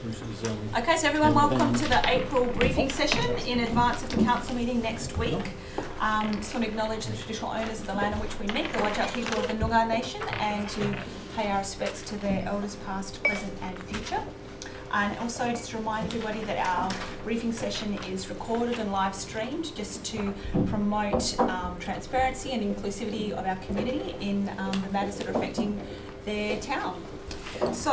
Okay, so everyone, welcome to the April briefing session in advance of the council meeting next week. Just want to acknowledge the traditional owners of the land on which we meet, the Whadjuk people of the Noongar Nation, and to pay our respects to their elders past, present and future. And also just to remind everybody that our briefing session is recorded and live streamed just to promote transparency and inclusivity of our community in the matters that are affecting their town. So,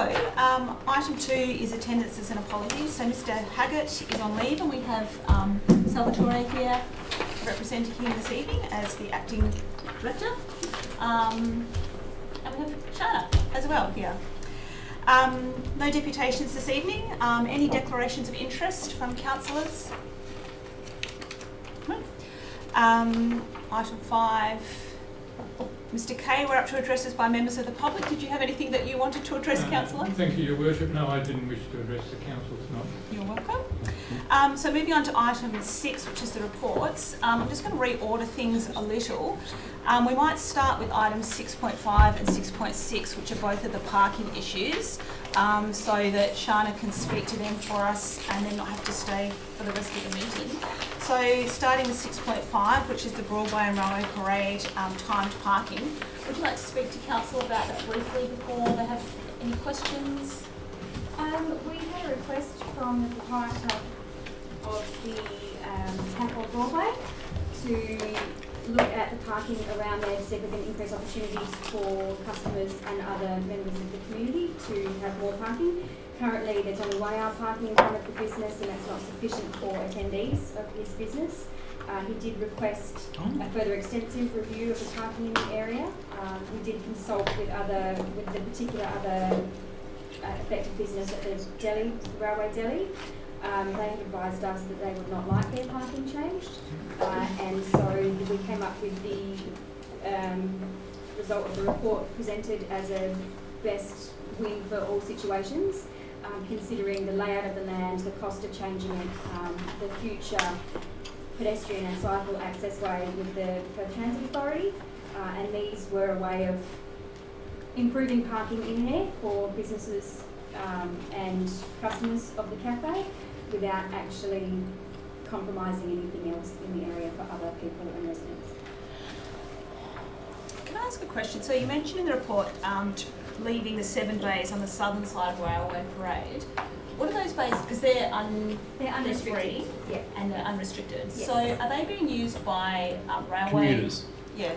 item 2 is attendances and apologies. So Mr Haggart is on leave and we have Salvatore here representing him this evening as the acting director. And we have Shana as well here. No deputations this evening. Any declarations of interest from councillors? No. Item 5. Mr Kay, we're up to addresses by members of the public. Did you have anything that you wanted to address, councillor? Thank you, Your Worship. No, I didn't wish to address the council tonight. You're welcome. So moving on to item 6, which is the reports. I'm just going to reorder things a little. We might start with items 6.5 and 6.6, which are both of the parking issues, so that Shana can speak to them for us and then not have to stay for the rest of the meeting. So starting with 6.5, which is the Broadway and Railway Parade timed parking. Would you like to speak to council about that briefly before they have any questions? We had a request from the proprietor of the Capital Broadway to look at the parking around there to see if we can increase opportunities for customers and other members of the community to have more parking. Currently there's only 1 hour parking in front of the business and that's not sufficient for attendees of his business. He did request a further extensive review of the parking in the area. We did consult with the particular other affected business at the deli, the railway deli. They have advised us that they would not like their parking changed, and so we came up with the result of the report presented as a best win for all situations, considering the layout of the land, the cost of changing it, the future pedestrian and cycle access way with the Perth Transit Authority, and these were a way of improving parking in there for businesses and customers of the cafe without actually compromising anything else in the area for other people and residents. Can I ask a question? So you mentioned in the report leaving the 7 bays on the southern side of Railway Parade. What are those bays? Because they're free, yeah, and they're unrestricted. Yes. So are they being used by railway commuters? Yeah.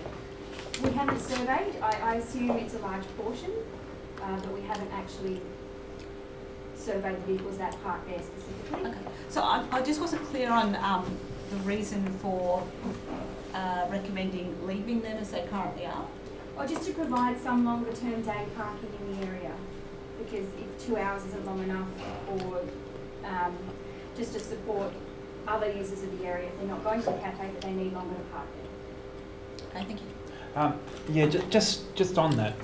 We haven't surveyed. I assume it's a large portion, but we haven't actually surveyed the vehicles that park there specifically. Okay. So I just wasn't clear on the reason for recommending leaving them as they currently are. Or just to provide some longer term day parking in the area, because if 2 hours isn't long enough, or just to support other users of the area if they're not going to the cafe but they need longer to park there. Okay, thank you. Yeah, just on that,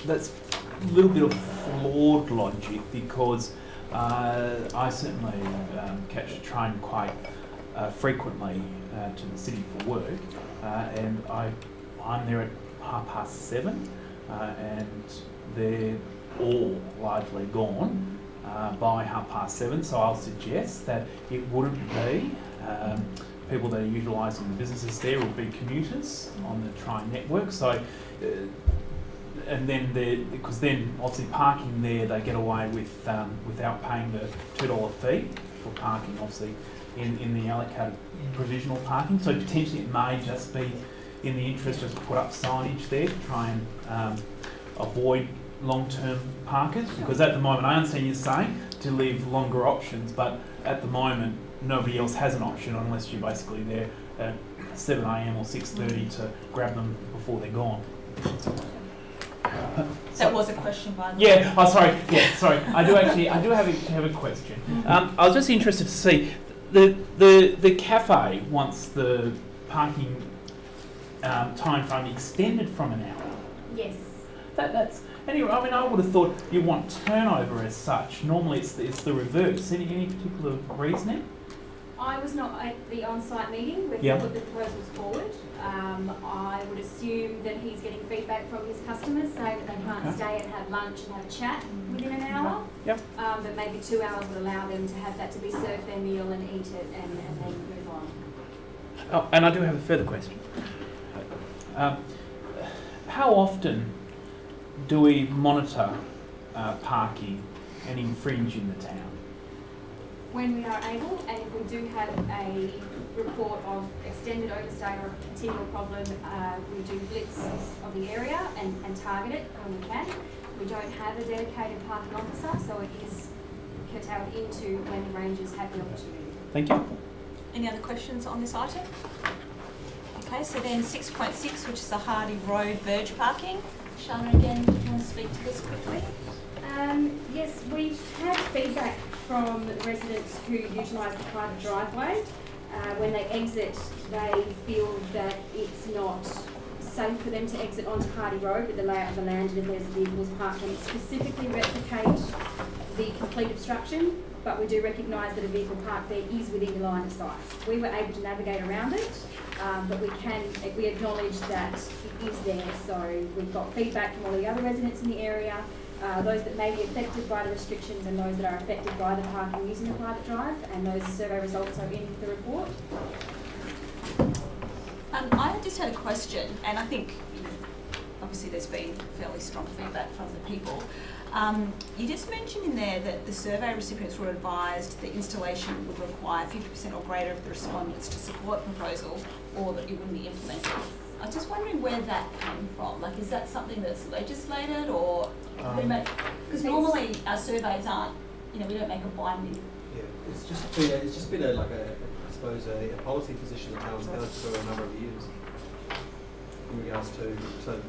that's a little bit of flawed logic because I certainly catch a train quite frequently to the city for work, and I'm there at 7:30, and they're all largely gone by 7:30. So I'll suggest that it wouldn't be people that are utilising the businesses there will be commuters on the train network. So, and then because then obviously parking there, they get away with without paying the $2 fee for parking, obviously in the allocated provisional parking. So potentially it may just be in the interest just to put up signage there to try and avoid long-term parkers, because at the moment I understand you're saying to leave longer options, but at the moment nobody else has an option unless you're basically there at 7 AM or 6:30 to grab them before they're gone. That was a question, by the way. Yeah, oh sorry, yeah, sorry. I do have a question. I was just interested to see the cafe wants the parking time frame extended from an hour. Yes. That's anyway. I mean, I would have thought you want turnover as such. Normally, it's the reverse. Any particular reasoning? I was not at the on-site meeting where he put the proposals forward. I would assume that he's getting feedback from his customers saying that they can't stay and have lunch and have a chat within an hour. But maybe 2 hours would allow them to have that to be served their meal and eat it and then move on. Oh, and I do have a further question. How often do we monitor parking and infringe in the town? When we are able, and if we do have a report of extended overstay or a continual problem, we do blitzes of the area and target it when we can. We don't have a dedicated parking officer, so it is curtailed into when the rangers have the opportunity. Thank you. Any other questions on this item? Okay, so then 6.6, which is the Hardy Road verge parking. Sharma, again, do you want to speak to this quickly? Yes, we've had feedback from residents who utilise the private driveway. When they exit, they feel that it's not safe for them to exit onto Hardy Road with the layout of the land and if there's vehicles parked and specifically replicate the complete obstruction, but we do recognise that a vehicle parked there is within the line of sight. We were able to navigate around it, but we acknowledge that it is there, so we've got feedback from all the other residents in the area, those that may be affected by the restrictions and those that are affected by the parking using the private drive, and those survey results are in the report. I just had a question, and I think obviously there's been fairly strong feedback from the people. You just mentioned in there that the survey recipients were advised that installation would require 50% or greater of the respondents to support the proposal, or that it wouldn't be implemented. I was just wondering where that came from. Like, is that something that's legislated, or because normally our surveys aren't, we don't make a binding. Yeah, it's just been a policy position that town's held for a number of years in regards to so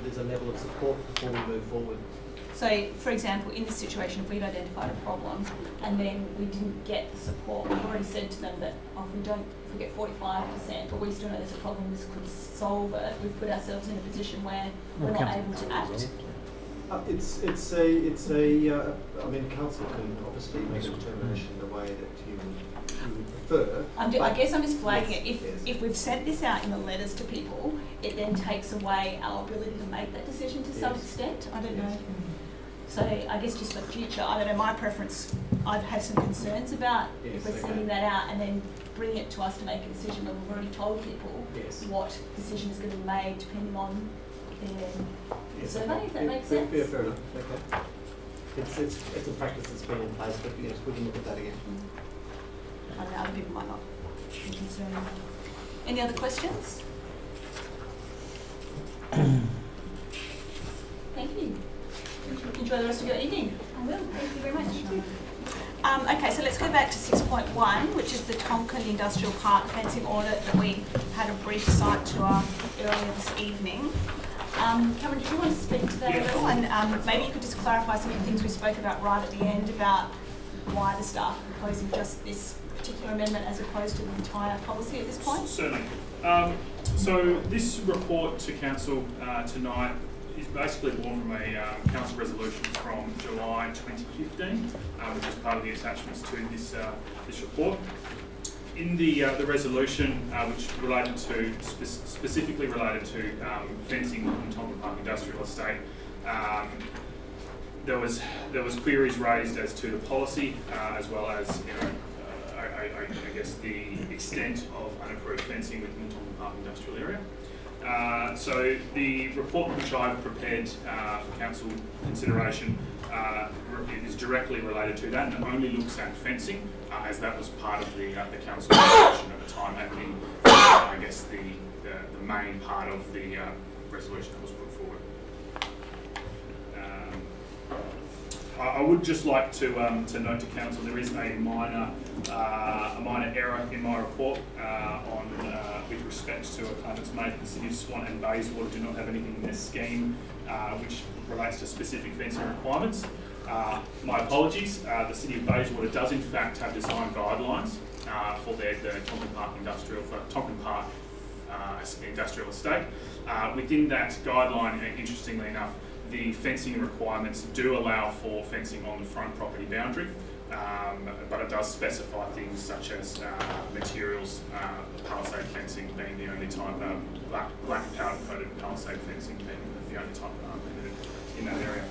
there's a level of support before we move forward. So, for example, in this situation, if we've identified a problem and then we didn't get the support, we've already said to them that if we get 45%, but we still know there's a problem, this could solve it. We've put ourselves in a position where we're not able to act. I mean, council can obviously make a determination the way that you would prefer. I guess I'm just flagging it. If we've sent this out in the letters to people, it then takes away our ability to make that decision to some extent. I don't know. So I guess just for future, I don't know, my preference, I'd have some concerns about if we're sending that out and then bringing it to us to make a decision when we've already told people what decision is going to be made depending on their survey, if that makes sense. Yeah, fair enough. Okay. It's a practice that's been in place, but yes, we can look at that again. I don't know, other people might not be concerned. Any other questions? Thank you. Enjoy the rest of your evening. I will. Thank you very much. Okay, so let's go back to 6.1, which is the Tonkin Industrial Park fencing audit that we had a brief site tour earlier this evening. Cameron, do you want to speak to that at all? And maybe you could just clarify some of the things we spoke about right at the end about why the staff are proposing just this particular amendment as opposed to the entire policy at this point? Certainly. So this report to Council tonight is basically born from a Council resolution from July 2015, which is part of the attachments to this report. In the resolution, which related to specifically related to fencing in Tonkin Park Industrial Estate, there was queries raised as to the policy, as well as I guess the extent of unapproved fencing within the Tonkin Park Industrial area. So the report which I've prepared for Council consideration is directly related to that and only looks at fencing, as that was part of the Council resolution at the time and I guess the main part of the resolution that was put forward. I would just like to note to Council there is a minor error in my report with respect to a claim that's made that the City of Swan and Bayswater do not have anything in their scheme which relates to specific fencing requirements. My apologies. The City of Bayswater does in fact have design guidelines for the Tonkin Park Industrial Estate. Within that guideline, interestingly enough, the fencing requirements do allow for fencing on the front property boundary, but it does specify things such as materials, palisade fencing being the only type, black powder coated palisade fencing being the only type permitted in that area.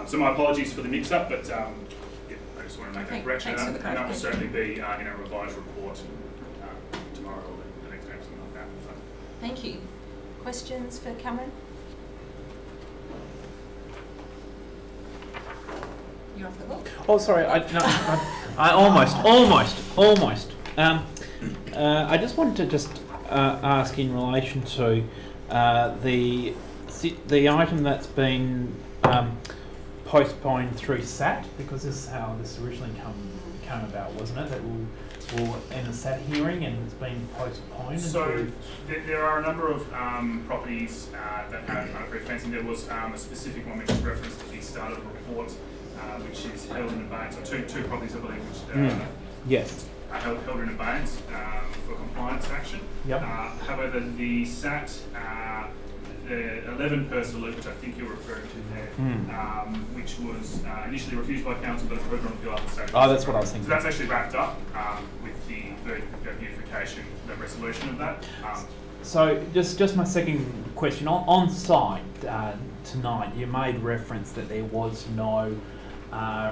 So my apologies for the mix-up, but yeah, I just want to make that correction, and that will certainly be in a revised report tomorrow or the next day, something like that. So. Thank you. Questions for Cameron? You're off the hook. Oh, sorry. I almost. I just wanted to ask in relation to the item that's been postponed through SAT, because this is how this originally came about, wasn't it? That will end the SAT hearing, and it's been postponed. So there are a number of properties that have unapproved fencing. There was a specific one which is referenced at the start of the report, which is held in abeyance, or two properties I believe which yes. are held in abeyance for compliance action. Yep. However, the SAT, the 11 Pursuit, which I think you're referring to there, which was initially refused by council but approved on appeal after state. Oh, that's what I was thinking. So that's actually wrapped up with the unification, the resolution of that. So just my second question, on site tonight, you made reference that there was no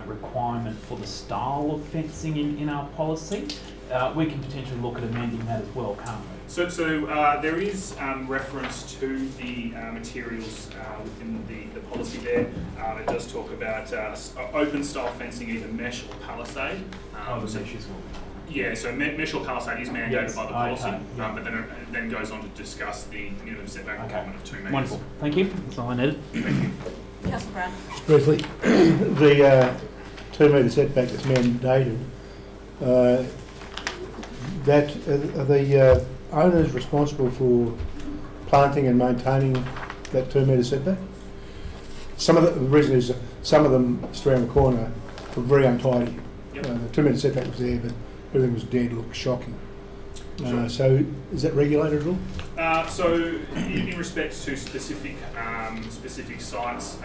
requirement for the style of fencing in our policy. We can potentially look at amending that as well, can't we? So there is reference to the materials within the policy there. It does talk about open style fencing, either mesh or palisade. The mesh as well. Yeah, so mesh or palisade is mandated by the policy, okay, yeah. but then it then goes on to discuss the minimum setback requirement of 2 metres. Wonderful. Thank you. That's all I needed. Thank you. Councillor Brown. Just briefly, the 2 metre setback that's mandated, are the owners responsible for planting and maintaining that 2 metre setback? The reason is some of them just around the corner were very untidy. Yep. The 2 metre setback was there, but everything was dead, looked shocking. Sure. So is that regulated at all? So in respect to specific sites,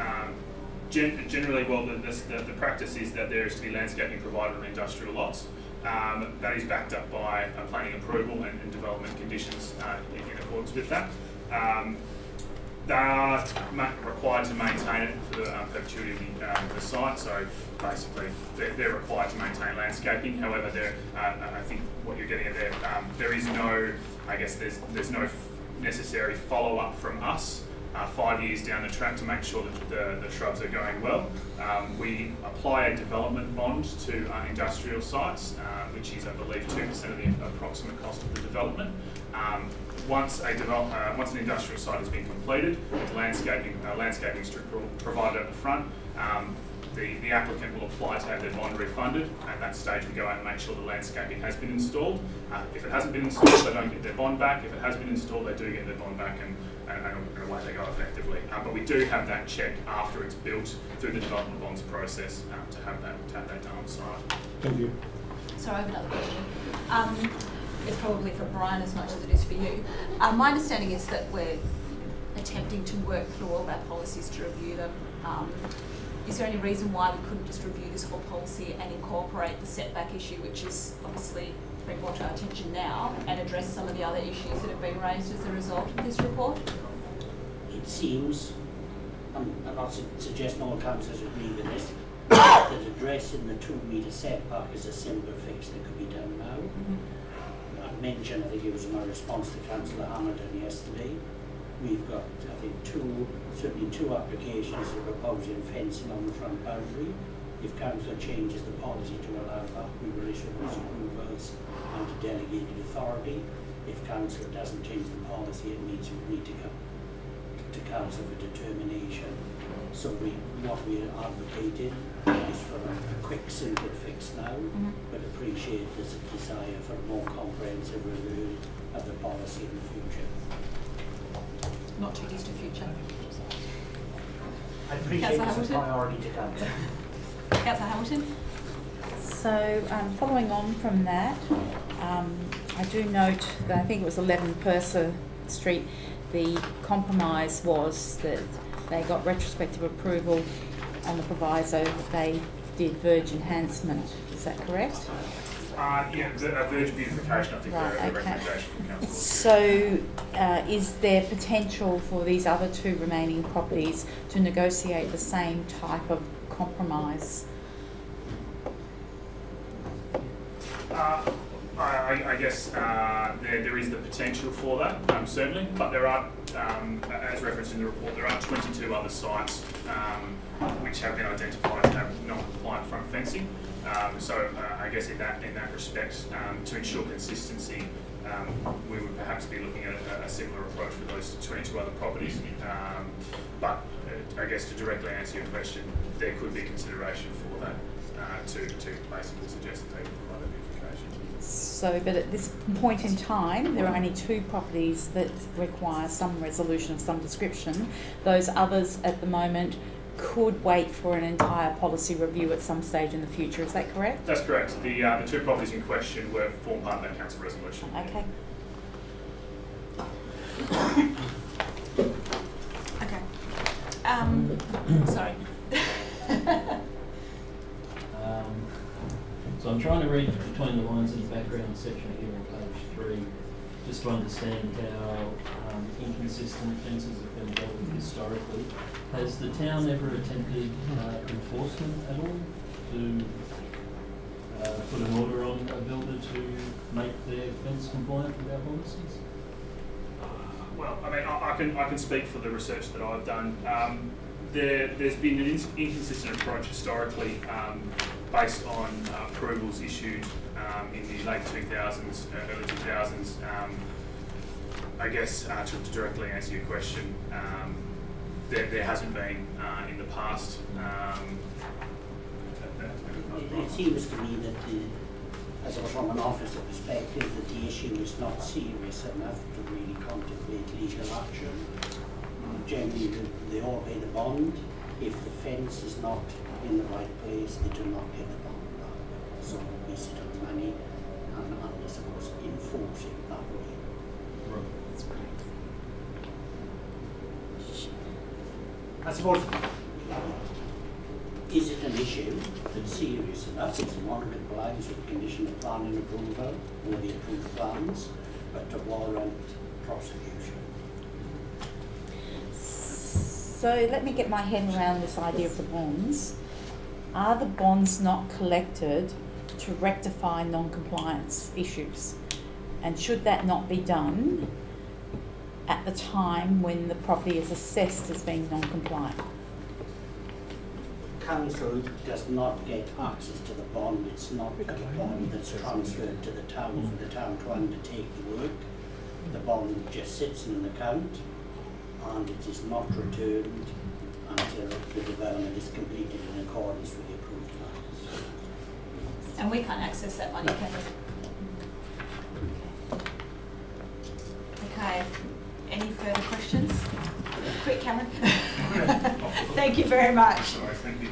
generally, well, the practice is that there is to be landscaping provided on industrial lots. That is backed up by planning approval and development conditions in accordance with that. They are required to maintain it for the perpetuity of the site, so basically they're required to maintain landscaping. However, I think what you're getting at there, there is no, I guess there's no necessary follow-up from us 5 years down the track to make sure that the shrubs are going well. We apply a development bond to industrial sites, which is, I believe, 2% of the approximate cost of the development. Once an industrial site has been completed, with landscaping strip provided at the front, the applicant will apply to have their bond refunded. At that stage, we go out and make sure the landscaping has been installed. If it hasn't been installed, they don't get their bond back. If it has been installed, they do get their bond back, and away they go effectively. But we do have that check after it's built through the development bonds process to have that done on site. Thank you. So I have another question. It's probably for Brian as much as it is for you. My understanding is that we're attempting to work through all of our policies to review them. Is there any reason why we couldn't just review this whole policy and incorporate the setback issue, which is obviously being brought to our attention now, and address some of the other issues that have been raised as a result of this report? It seems, I'm not suggesting all councillors agree with this, that addressing the 2 metre setback is a simple fix that could be done now. I mentioned, I think it was in my response to Councillor Hamilton yesterday, we've got, I think, certainly two applications for proposing fencing on the front boundary. If council changes the policy to allow that, we will issue those approvals and to delegated authority. If council doesn't change the policy, it needs to come to council for determination. So what we're advocating is for a quick, simple fix now, but appreciate this desire for a more comprehensive review of the policy in the future. Not too distant future. I appreciate it's a priority to council. Councillor Hamilton? So, following on from that, I do note that I think it was 11 Purser Street, the compromise was that they got retrospective approval on the proviso that they did verge enhancement. Is that correct? Yeah, a verge beautification, I think, Right, a okay. recommendation from council. So, is there potential for these other 2 remaining properties to negotiate the same type of compromise? I guess there is the potential for that, certainly, but there are, as referenced in the report, there are 22 other sites which have been identified to have non-compliant front fencing. So I guess in that respect, to ensure consistency, we would perhaps be looking at a similar approach for those 22 other properties. But I guess to directly answer your question, there could be consideration for that to basically suggest that they would provide a beautification. So, but at this point in time, there are only 2 properties that require some resolution of some description. Those others at the moment could wait for an entire policy review at some stage in the future. Is that correct? That's correct. The 2 properties in question form part of that council resolution. Okay. Okay. Sorry. So I'm trying to read between the lines in the background section here on page 3, just to understand how inconsistent fences have been dealt with historically. Has the town ever attempted enforcement at all to put an order on a builder to make their fence compliant with our policies? Well, I mean, I can speak for the research that I've done. There's been an inconsistent approach historically based on approvals issued in the late 2000s, early 2000s. I guess to directly answer your question, there hasn't been in the past. It seems to me that, as from an officer perspective, that the issue is not serious enough to really contemplate legal action. Generally, they all pay the bond. If the fence is not in the right place, they do not pay the bond. So we waste of money, and unless, of course, enforce it that way. Right. I suppose, is it an issue that's serious enough? It's non-compliance with conditional planning approval or the approved plans, but to warrant prosecution? So let me get my head around this idea of the bonds. Are the bonds not collected to rectify non-compliance issues? And should that not be done at the time when the property is assessed as being non-compliant? Council does not get access to the bond. It's not a bond that's transferred to the town for the town to undertake the work. The bond just sits in an account and it is not returned until the development is completed in accordance with the approved plans. And we can't access that money, can we? Okay. Any further questions? Quick, Cameron. Thank you very much. Sorry, thank you.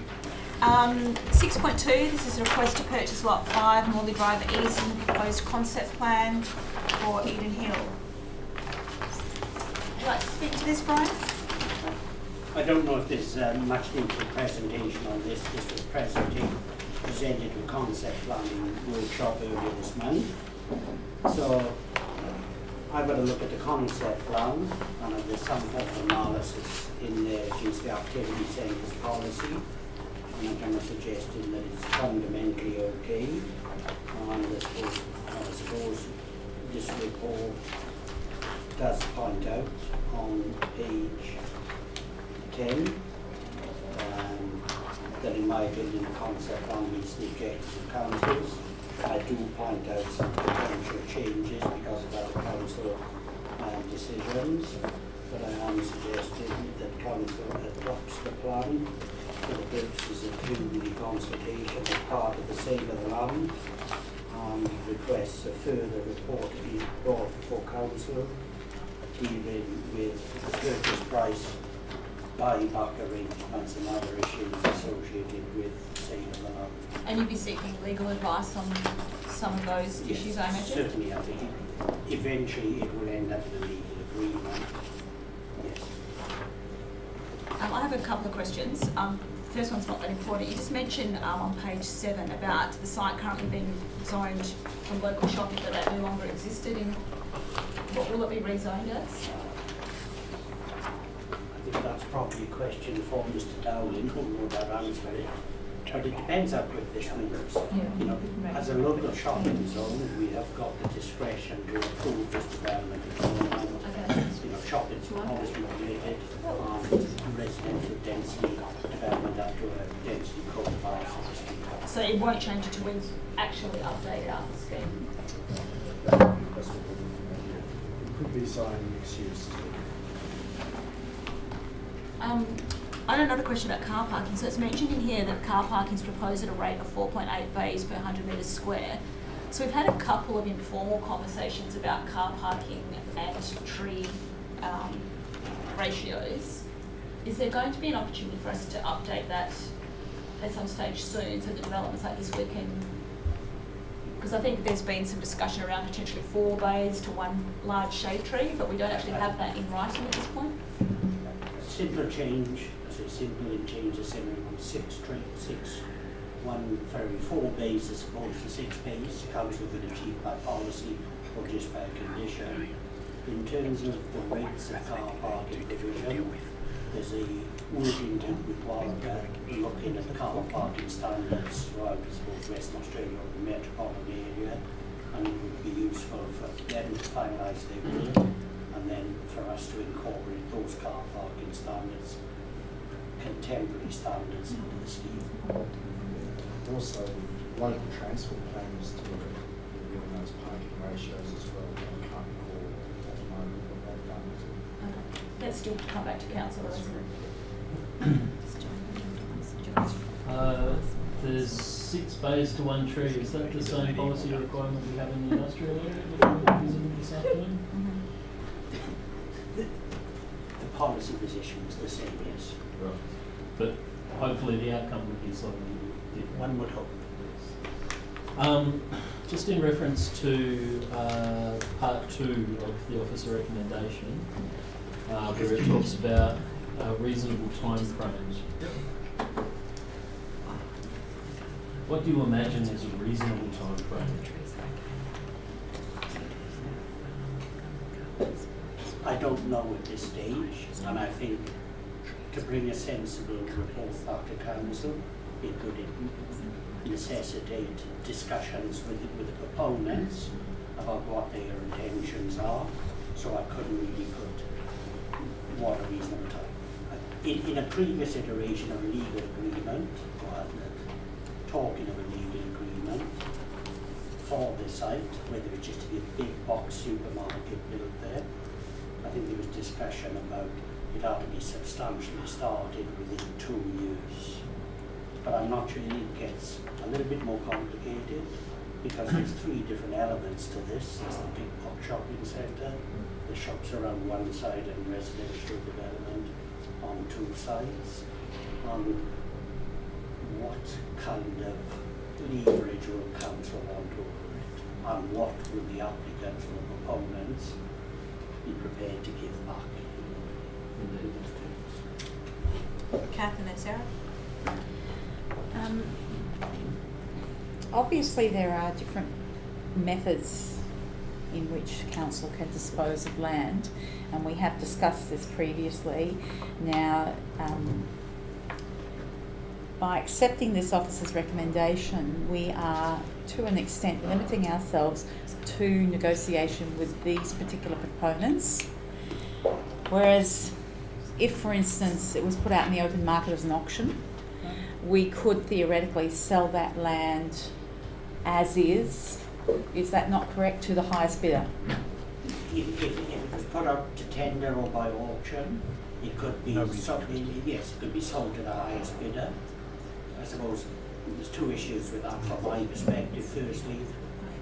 6.2, this is a request to purchase lot 5, Morley Drive East, and the proposed concept plan for Eden Hill. Would you like to speak to this, Brian? I don't know if there's much need for presentation on this. This was presented to a concept planning workshop earlier this month. So I've got to look at the concept plan, and there's some form of analysis in there against the activity centres policy. And I'm kind of suggesting that it's fundamentally okay. And I suppose this report does point out on page 10 that in my opinion the concept plan meets the objectives of councils. I do point out some potential changes because of other council decisions, but I am suggesting that council adopts the plan for the purposes of community consultation as part of the sale of the land, and requests a further report to be brought before council dealing with the purchase price, buyback arrangements and other issues associated with sale of the land. And you'd be seeking legal advice on some of those issues, I imagine? Certainly, I think eventually it will end up in a legal agreement. Yes. I have a couple of questions. first one's not that important. You just mentioned on page 7 about the site currently being zoned from local shopping, but that no longer existed in, what will it be rezoned as? I think that's probably a question for Mr. Dowling, who will that answer it. But it depends how quick this moves. You know, as a local shopping zone, we have got the discretion to approve this development. You know, shopping is always regulated on residential density development up to a density code of ours. So it won't change until we've actually updated our scheme. It could be signed mixed use. I have another question about car parking. So it's mentioned in here that car parking is proposed at a rate of 4.8 bays per 100 metres square. So we've had a couple of informal conversations about car parking and tree ratios. Is there going to be an opportunity for us to update that at some stage soon so that developments like this we can, because I think there's been some discussion around potentially 4 bays to 1 large shade tree, but we don't actually have that in writing at this point. Simple change, simple in change is everyone 1 for every 4 bays as opposed to 6 bays. Council could achieve by policy or just by condition. In terms of the rates of car parking division, there's a working group with Warwick looking at car parking standards throughout both Western Australia or the metropolitan area, and it would be useful for them to finalise their work and then for us to incorporate those car parking standards, contemporary standards, into the scheme. Also, local transport plans to look at reviewing those parking ratios as well. I can't recall at the moment what they've done. Okay. That's still to come back to council, isn't it? There's 6 bays to 1 tree. Is that the same policy requirement we have in the industrial area that we visited this afternoon? The policy position is the same, yes. Right. But hopefully the outcome would be slightly different. One would hope. Just in reference to part 2 of the officer recommendation, where it talks about reasonable time frames. What do you imagine is a reasonable time frame? I don't know at this stage, and I think to bring a sensible report back to council, it could necessitate discussions with the proponents about what their intentions are, so I couldn't really put what a reasonable time. In a previous iteration of a legal agreement, or talking of a legal agreement for the site, whether it's just to be a big box supermarket built there, I think there was discussion about it ought to be substantially started within 2 years. But I'm not sure, it gets a little bit more complicated because there's 3 different elements to this. There's the big box shopping centre, the shops are on one side and residential development on 2 sides. What kind of leverage will council want over it? And what will the applicants or the proponents be prepared to give back? Kath and then Sarah. Obviously there are different methods in which council can dispose of land, and we have discussed this previously. Now, by accepting this officer's recommendation, we are to an extent limiting ourselves to negotiation with these particular proponents, whereas if, for instance, it was put out in the open market as an auction, we could theoretically sell that land as is. Is that not correct, to the highest bidder? If it was put up to tender or by auction, it could be yes, it could be sold to the highest bidder. I suppose there's 2 issues with that from my perspective. Firstly,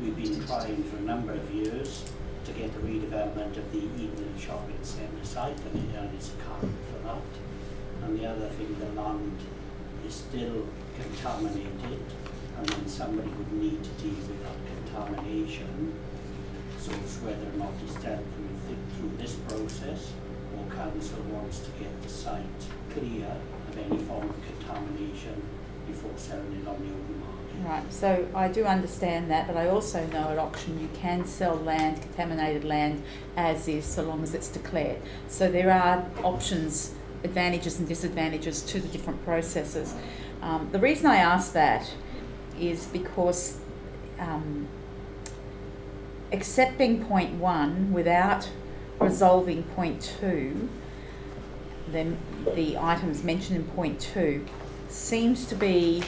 we've been trying for a number of years to get the redevelopment of the Eden Shopping Centre site, and it's accounted for that. And the other thing, the land is still contaminated, and then somebody would need to deal with that contamination. So it's whether or not it's dealt through this process, or council wants to get the site clear and of any form of contamination before selling it on the open market. Right, so I do understand that, but I also know at auction you can sell land, contaminated land, as is, so long as it's declared. So there are options, advantages and disadvantages to the different processes. The reason I ask that is because accepting point 1 without resolving point 2, then the items mentioned in point 2, seems to be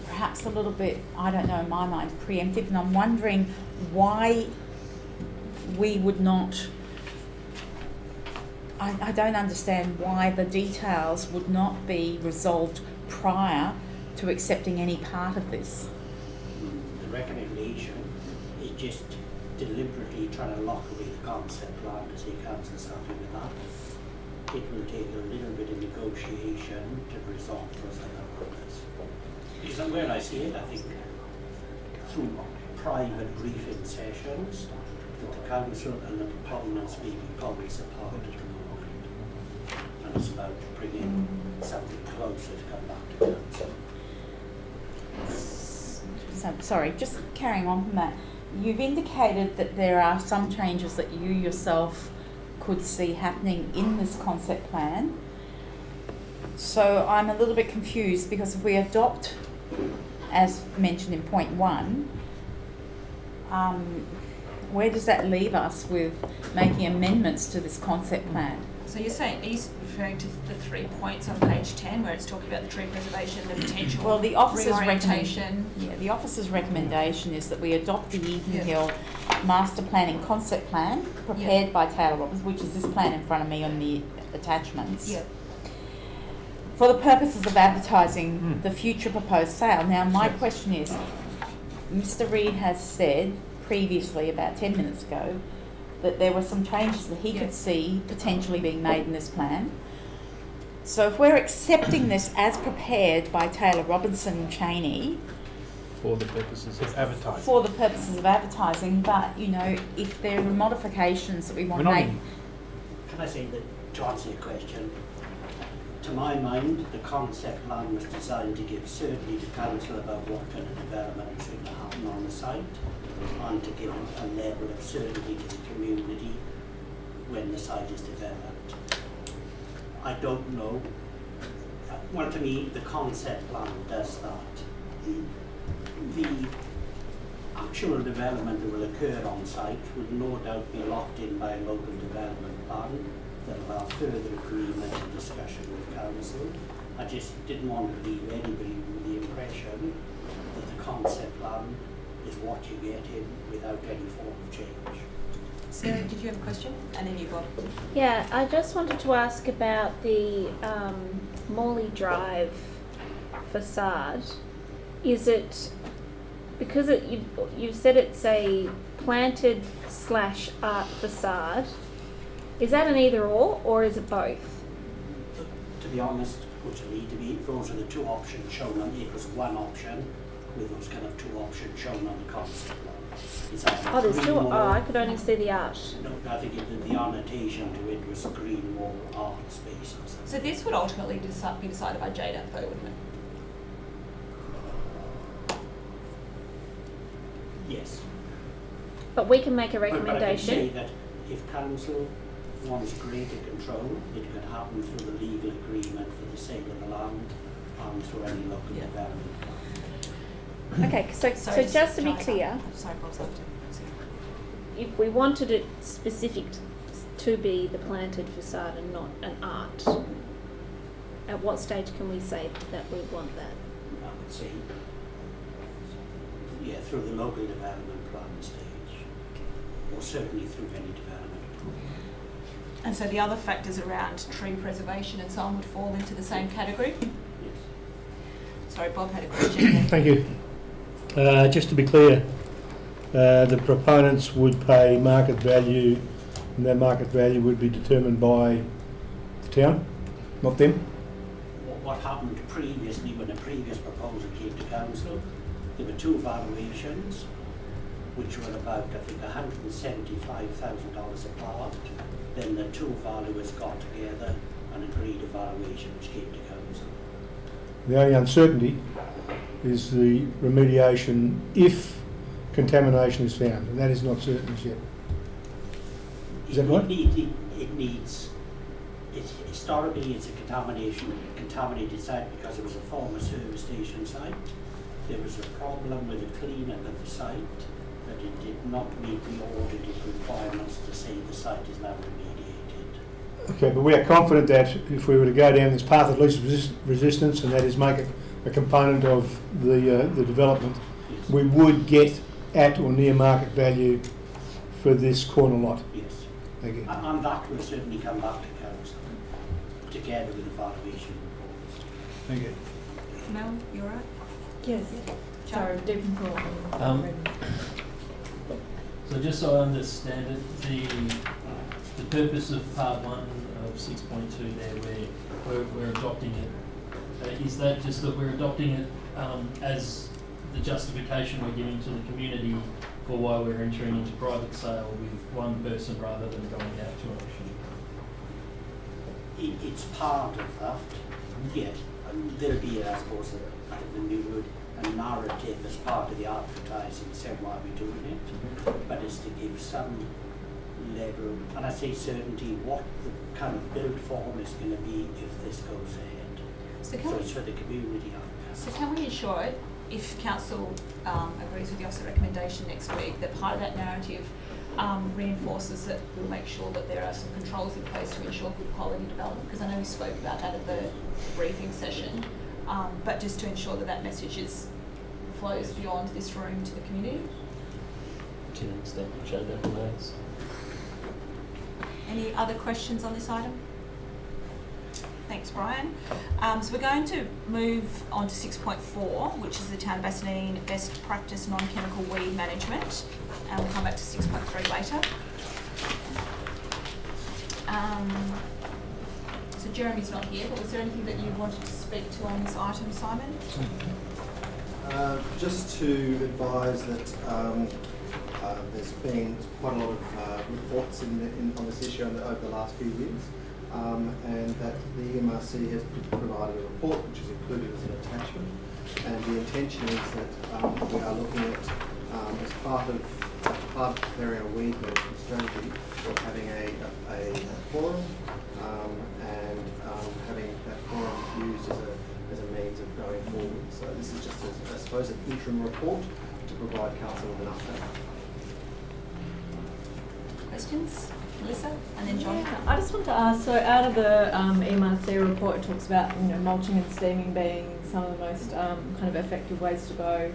perhaps a little bit, I don't know, in my mind, preemptive, and I'm wondering why we would not, I don't understand why the details would not be resolved prior to accepting any part of this. The recommendation is just deliberately trying to lock away the concept plan to say council's happy with that. It will take a little bit of negotiation to resolve those other matters. Because where I see it, I think through private briefing sessions, that the council and the proponents may be probably supported to the moment. And it's about bringing something closer to come back to council. So, sorry, just carrying on from that, you've indicated that there are some changes that you yourself could see happening in this concept plan. So I'm a little bit confused, because if we adopt, as mentioned in point 1, where does that leave us with making amendments to this concept plan? So you're saying, are you referring to the 3 points on page 10 where it's talking about the tree preservation, the potential well, the officer's reorientation? The officer's recommendation is that we adopt the Eaton Hill Master Planning Concept Plan prepared by Taylor Robbins, which is this plan in front of me on the attachments. Yeah. For the purposes of advertising the future proposed sale. Now, my question is, Mr. Reid has said previously, about 10 minutes ago, that there were some changes that he could see potentially being made in this plan. So if we're accepting this as prepared by Taylor Robinson Cheney, For the purposes of advertising. for the purposes of advertising, but you know, if there are modifications that we want to make. Can I say that, to answer your question, to my mind, the concept plan was designed to give certainty to council about what kind of development is going to happen on the site, and to give a level of certainty to the community when the site is developed. I don't know. Well, to me, the concept plan does that. The actual development that will occur on site will no doubt be locked in by a local development plan that will have further agreement and discussion with council. I just didn't want to leave anybody with the impression that the concept plan is what you get in without any form of change. Sarah, did you have a question? And then you, Bob. Yeah, I just wanted to ask about the Morley Drive facade. Is it, because you've said it's a planted / art facade, is that an either or is it both? To be honest, which will need to be, those are the two options shown on, it was one option with those kind of two options shown on the concept plan. Oh, there's two. Oh, I could only see the art. No, I think the annotation to it was green wall art space or something. So this would ultimately be decided by Jada, though, wouldn't it? Yes. But we can make a But I can recommendation. say that if council wants greater control, it could happen through the legal agreement for the sale of the land and through any local development. Okay, so just to be clear, Sorry, Bob's left. if we wanted it specific to be the planted facade and not an art, at what stage can we say that we want that? I would say, yeah, through the local development plan stage, or certainly through any development. And so the other factors around tree preservation and so on would fall into the same category? Yes. Sorry, Bob had a question. Thank you. Just to be clear, the proponents would pay market value, and that market value would be determined by the town, not them? What happened previously when the previous proposal came to council, there were two valuations which were about, I think, $175,000 apart. Then the two valuers got together and agreed a valuation which came to council. The only uncertainty is the remediation if contamination is found, and that is not certain as yet. Is that right? Historically, it's a contaminated site because it was a former service station site. There was a problem with the cleanup of the site, that it did not meet the audited requirements to say the site is now remediated. Okay, but we are confident that if we were to go down this path of least resistance, and that is make it a component of the development, Yes. we would get at or near market value for this corner lot. Yes. Thank you. And that will certainly come back to council, together with the valuation reports. Thank you. Mel, you all right? Yes. Sorry, deep in thought. So just so I understand it, the purpose of part 1 of 6.2 there, where we're adopting it, is that just that we're adopting it as the justification we're giving to the community for why we're entering into private sale with one person rather than going out to auction? It's part of that, yeah. And there'll be, I suppose, the new word, a narrative as part of the advertising, saying why we're doing it, but it's to give some level, and I say certainty, what the kind of build form is going to be if this goes ahead. So it's for the community. So can we ensure it, if council agrees with the officer recommendation next week, that part of that narrative reinforces that we'll make sure that there are some controls in place to ensure good quality development? Because I know we spoke about that at the briefing session, but just to ensure that that message flows beyond this room to the community. To an extent, show that remains. Any other questions on this item? Thanks, Brian. So we're going to move on to 6.4, which is the Town of Bassendean Best Practice Non-Chemical Weed Management, and we'll come back to 6.3 later. So Jeremy's not here, but was there anything that you wanted to speak to on this item, Simon? Just to advise that there's been quite a lot of reports on this issue over the last few years, and that the MRC has provided a report which is included as an attachment, and the intention is that we are looking at, as part of preparing a weed management strategy, we're having a forum and having that forum used as a means of going forward. So this is just, I suppose, an interim report to provide council with an update. Questions? Melissa, and then John. Yeah, I just want to ask, so out of the MRC report, it talks about mulching and steaming being some of the most kind of effective ways to go.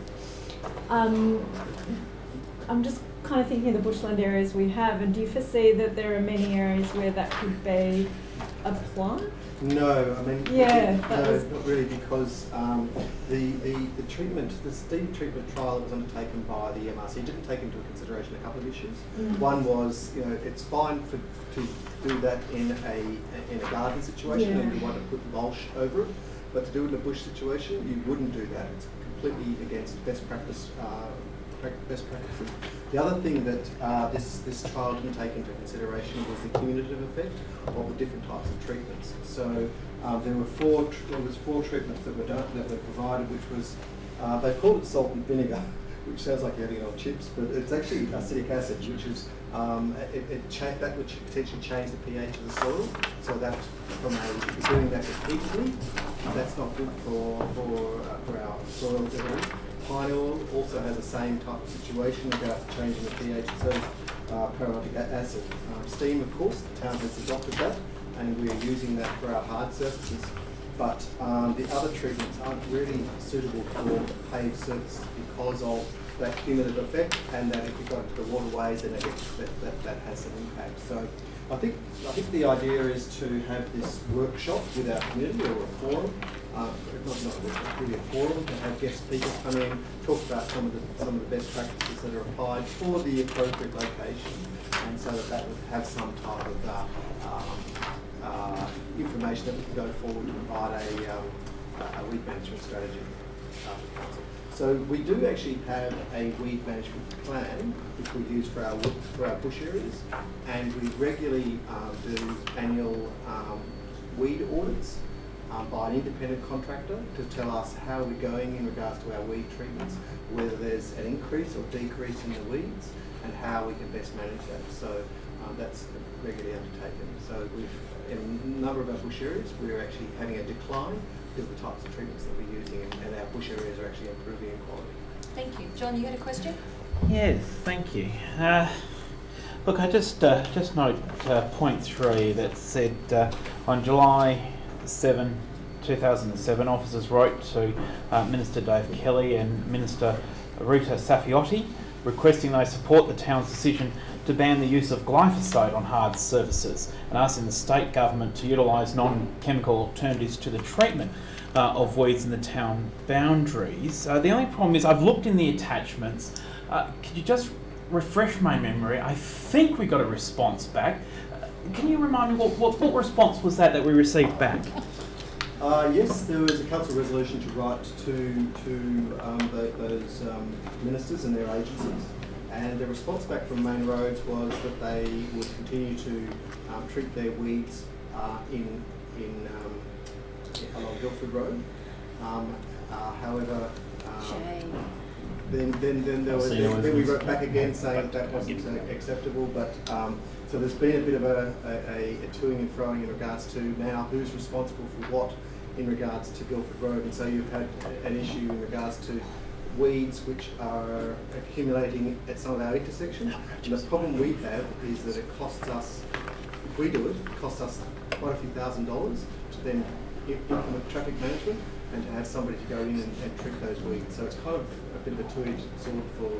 I'm just kind of thinking of the bushland areas we have, and do you foresee that there are many areas where that could be applied? No, I mean, yeah, not really, because the treatment, the steam treatment trial that was undertaken by the MRC didn't take into consideration a couple of issues. One was, it's fine to do that in a garden situation, and you want to put mulch over it, but to do it in a bush situation, you wouldn't do that. It's completely against best practices. The other thing that this trial didn't take into consideration was the cumulative effect of the different types of treatments. So there was four treatments that were provided, which was they called it salt and vinegar, which sounds like you're having it on chips, but it's actually acetic acid, which is that would potentially change the pH of the soil. So that if you're doing that repeatedly, that's not good for our soils at all. Pine oil also has the same type of situation about changing the pH, so pyrotic acid. Steam, of course, the town has adopted that, and we are using that for our hard surfaces. But the other treatments aren't really suitable for paved surfaces because of that cumulative effect, and that if you go into the waterways, then that has some impact. So I think the idea is to have this workshop with our community, or a forum. Not really a forum, to have guest speakers come in, talk about some of the best practices that are applied for the appropriate location, and so that would have some type of information that we can go forward to provide a weed management strategy to council. So we do actually have a weed management plan which we use for our bush areas, and we regularly do annual weed audits. by an independent contractor to tell us how we're going in regards to our weed treatments, whether there's an increase or decrease in the weeds, and how we can best manage that. So that's regularly undertaken. So in a number of our bush areas, we're actually having a decline because of the types of treatments that we're using, and our bush areas are actually improving in quality. Thank you. John, you had a question? Yes, thank you. Look, I just note point 3 that said on July 7, 2007, officers wrote to Minister Dave Kelly and Minister Rita Safiotti requesting they support the town's decision to ban the use of glyphosate on hard surfaces and asking the state government to utilise non-chemical alternatives to the treatment of weeds in the town boundaries. The only problem is I've looked in the attachments. Could you just refresh my memory? I think we got a response back. Can you remind me what response was that we received back? Yes, there was a council resolution to write to those ministers and their agencies, and the response back from Main Roads was that they would continue to treat their weeds along Guildford Road. However, then we wrote back again saying that wasn't acceptable. But so there's been a bit of a toing and froing in regards to now who's responsible for what in regards to Guildford Road, and so you've had an issue in regards to weeds which are accumulating at some of our intersections. And the problem we have is that it costs us, if we do it, it costs us quite a few $1,000s to then implement traffic management and to have somebody to go in and treat those weeds. So it's kind of a bit of a two-edged sword for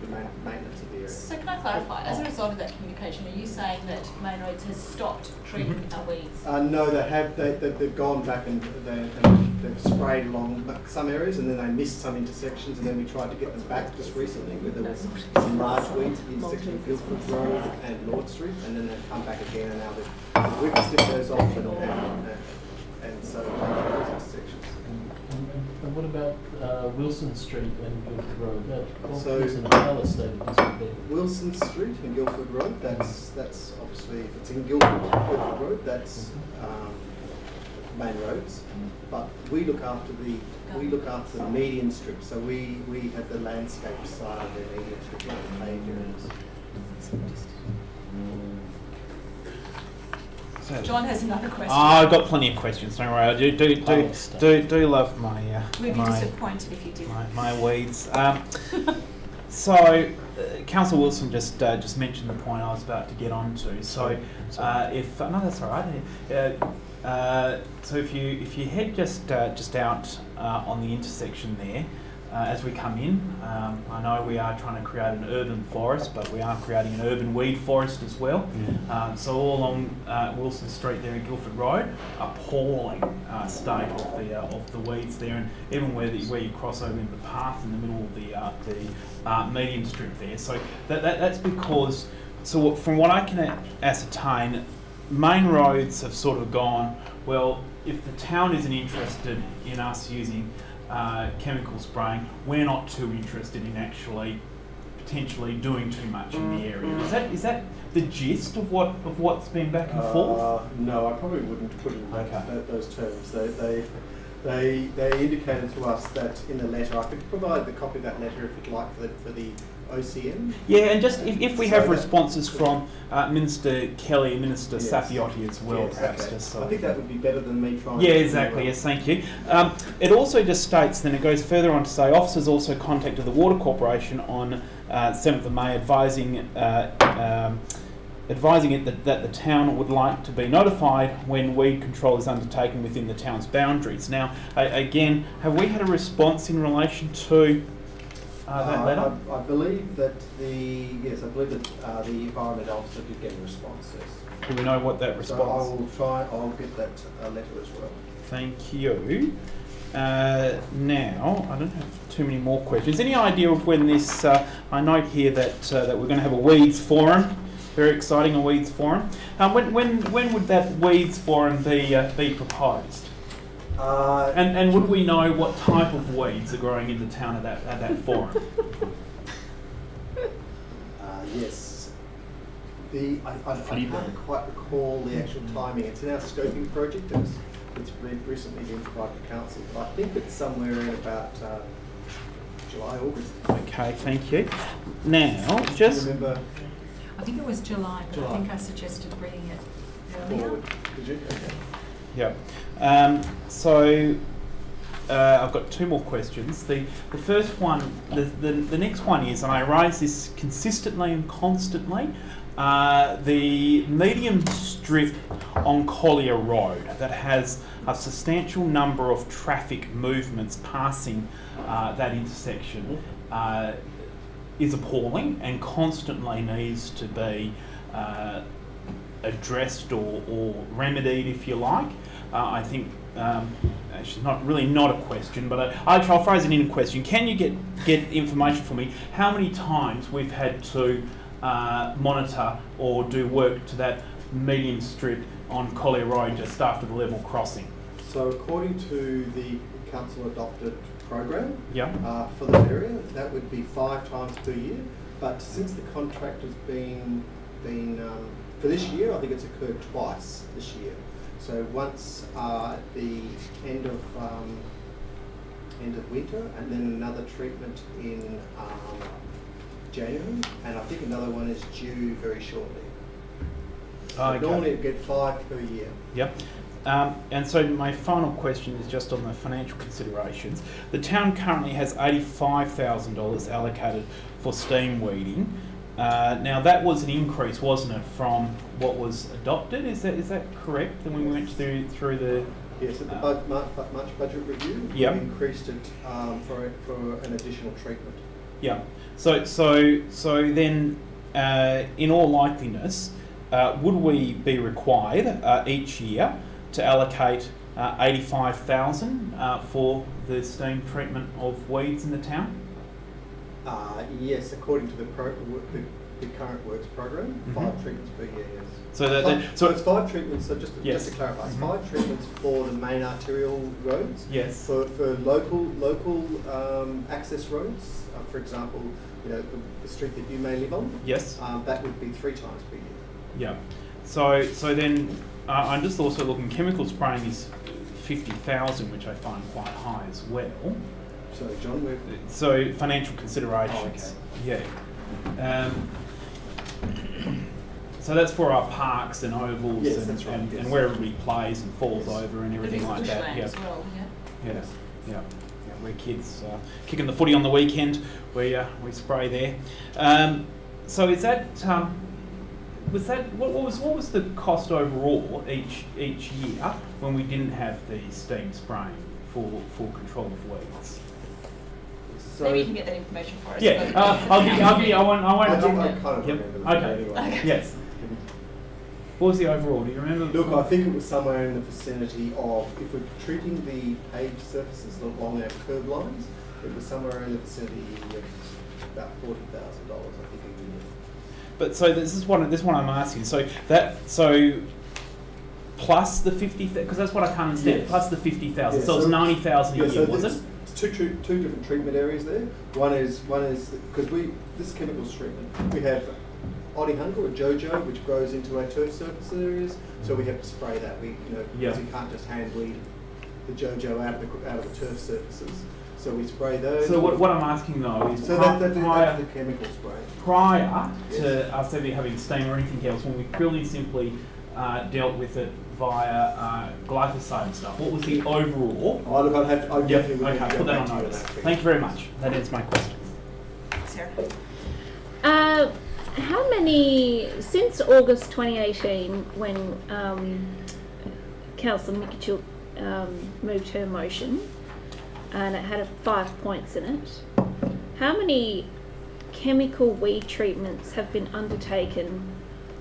the maintenance of the area. So can I clarify, as a result of that communication, are you saying that Main Roads has stopped treating our weeds? No, they have. They've gone back and they've sprayed along some areas, and then they missed some intersections, and then we tried to get them back just recently, where there was some large weeds at the intersection of Guildford Road and Lord Street, and then they've come back again, and now we've snipped those off, and so those intersections. And what about Wilson Street and Guildford Road? So is in a power state of disrepair. Wilson Street and Guildford Road, that's obviously, if it's in Guildford Road, that's Main Roads. But we look after the median strip. So we have the landscape side of the median strip, like the paved areas. John has another question. I've got plenty of questions. Don't worry. I do love my We'd be disappointed if you did. my weeds. So, Councillor Wilson just mentioned the point I was about to get on to. So, if no, that's all right. So if you head just out on the intersection there. As we come in, I know we are trying to create an urban forest, but we are creating an urban weed forest as well. So all along Wilson Street there in Guildford Road, appalling state of the weeds there, and even where you cross over into the path in the middle of the median strip there. So that's because, so from what I can ascertain, Main Roads have sort of gone, well, if the town isn't interested in us using chemical spraying, we're not too interested in actually potentially doing too much in the area. Is that the gist of what's been back and forth? No, I probably wouldn't put it in those terms. They indicated to us that in the letter, I could provide the copy of that letter if you'd like for the OCM. Yeah, and just if we have responses from Minister Kelly and Minister Safiotti as well, perhaps. Okay. Just so I think that would be better than me trying. Yeah, exactly. Yes, thank you. It also just states, then it goes further on to say, officers also contacted the Water Corporation on 7th of May, advising it that the town would like to be notified when weed control is undertaken within the town's boundaries. Now, again, have we had a response in relation to that letter? I believe that the environment officer did get a response. Yes. Do we know what that response? So I'll get that letter as well. Thank you. Now, I don't have too many more questions. Any idea of when this? I note here that we're going to have a weeds forum. Very exciting, a weeds forum. When would that weeds forum be proposed? And would we know what type of weeds are growing in the town at that forum? Yes. I can't quite recall the actual timing. It's in our scoping project. it's recently been provided to council, but I think it's somewhere in about July, August. Okay, thank you. Now, just remember I think it was July, but July. I think I suggested bringing it earlier. forward. Did you? Okay. yeah. So I've got two more questions. The first one, the next one is, and I raise this consistently and constantly, the medium strip on Collier Road that has a substantial number of traffic movements passing that intersection is appalling and constantly needs to be addressed or remedied, if you like. I think actually not a question, but I'll phrase it in a question. Can you get information for me how many times we've had to monitor or do work to that medium strip on Collier Road just after the level crossing? So according to the council adopted program for the area, that would be 5 times per year. But since the contract has been for this year, I think it's occurred twice this year. So once at the end of winter, and then another treatment in January, and I think another one is due very shortly. Okay. Normally it get 5 per year. Yep. And so my final question is just on the financial considerations. The town currently has $85,000 allocated for steam weeding. Now that was an increase, wasn't it, from what was adopted? Is that correct? And when we went through the yes, at the March budget review, we increased it for an additional treatment. Yeah. So then, in all likeliness, would we be required each year to allocate $85,000 for the steam treatment of weeds in the town? Yes, according to the current works program, 5 treatments per year. Yes. So it's 5 treatments. So just to clarify, it's 5 treatments for the main arterial roads. Yes. For local access roads, for example, the street that you may live on. Yes. That would be 3 times per year. Yeah. So then I'm just also looking. Chemical spraying is 50,000, which I find quite high as well. So John, so financial considerations. Oh, okay. Yeah. So that's for our parks and ovals, yes, and, that's right. and where everybody plays and falls over and everything like that. As well, yeah. Where kids kicking the footy on the weekend, we spray there. So is that was that what was the cost overall each year when we didn't have the steam spraying for control of weeds? So maybe you can get that information for us. Yeah, I'll give you. I won't. I kind of remember that anyway. Yes. What was the overall? Do you remember? Look, I think it was somewhere in the vicinity of, if we're treating the paved surfaces along our curb lines, it was somewhere in the vicinity of about $40,000, I think, a year. But so this is one I'm asking. So plus the 50,000, because that's what I can't understand. Yes. Plus the 50,000, Yeah, so it's 90,000 a year, so was it? It's two different treatment areas there. One is because this chemicals treatment, we have Odihunga or Jojo, which grows into our turf surface areas, so we have to spray that. Because you can't just hand weed the Jojo out of the turf surfaces. So we spray those. So what I'm asking though is that's the chemical spray. Prior to us ever having steam or anything else, when we purely simply dealt with it via glyphosate and stuff, what was the overall? Oh, look, I definitely would okay, put that on notice. Thank you very much. That ends my question. Sarah? How many, since August 2018, when Councillor Mikachuk moved her motion, and it had 5 points in it, how many chemical weed treatments have been undertaken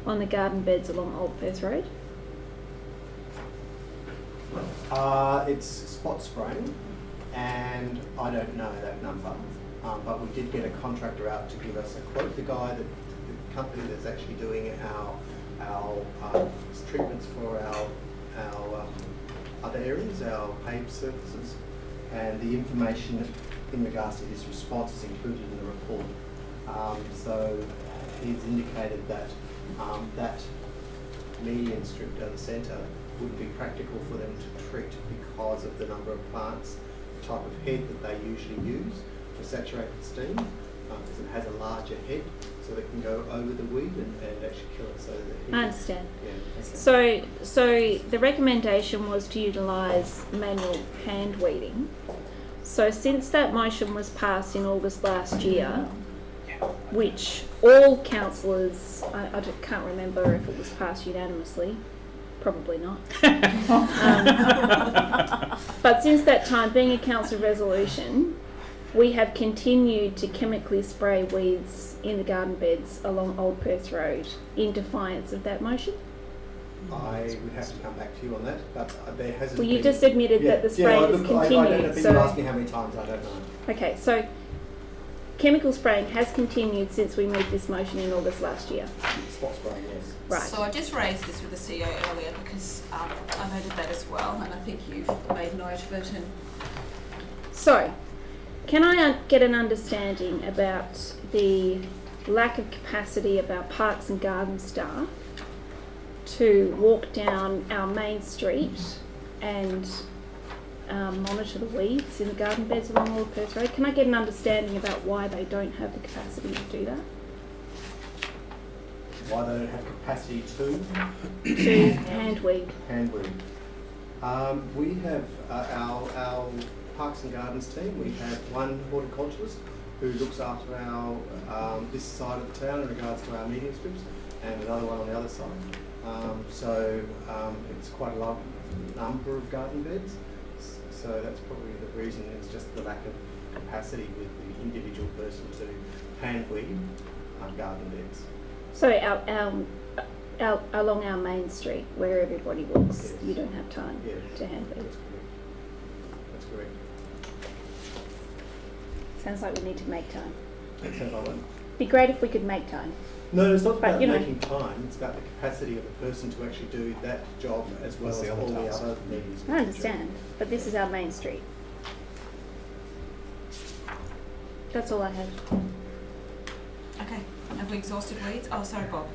on the garden beds along Old Perth Road? It's spot spraying, and I don't know that number, but we did get a contractor out to give us a quote. The company that's actually doing our treatments for our other areas, our paved surfaces, and the information in regards to his response is included in the report. So he's indicated that that median strip down the centre wouldn't be practical for them to treat because of the number of plants, the type of head that they usually use for saturated steam, because it has a larger head, so they can go over the weed and actually kill it. So that I understand. Yeah, okay. So the recommendation was to utilise manual hand weeding. So since that motion was passed in August last year, which all councillors, I can't remember if it was passed unanimously, probably not. But since that time, being a council resolution, we have continued to chemically spray weeds in the garden beds along Old Perth Road in defiance of that motion. I would have to come back to you on that, but there hasn't Well, you been... just admitted that the spray has continued. I don't know if you asked me how many times, I don't know. Okay, so chemical spraying has continued since we moved this motion in August last year. Spot spraying, yes. Right. So I just raised this with the CEO earlier because I noted that as well, and I think you've made note of it. And So, can I get an understanding about the lack of capacity of our parks and garden staff to walk down our main street and monitor the weeds in the garden beds along Old Perth Road? Can I get an understanding about why they don't have the capacity to do that? Why they don't have capacity To hand weed. Hand weed. We have our Parks and Gardens team. We have one horticulturist who looks after our this side of the town in regards to our medium strips, and another one on the other side. So it's quite a large number of garden beds. So that's probably the reason. It's just the lack of capacity with the individual person to hand weed garden beds. So along our main street where everybody walks, Yes. you don't have time to hand weed. That's correct. Sounds like we need to make time. Sounds like what? Be great if we could make time. No, it's not But, about you know, making time. It's about the capacity of the person to actually do that job as well as all the other meetings. I understand, but this is our main street. That's all I have. okay, have we exhausted weeds? Oh, sorry, Bob.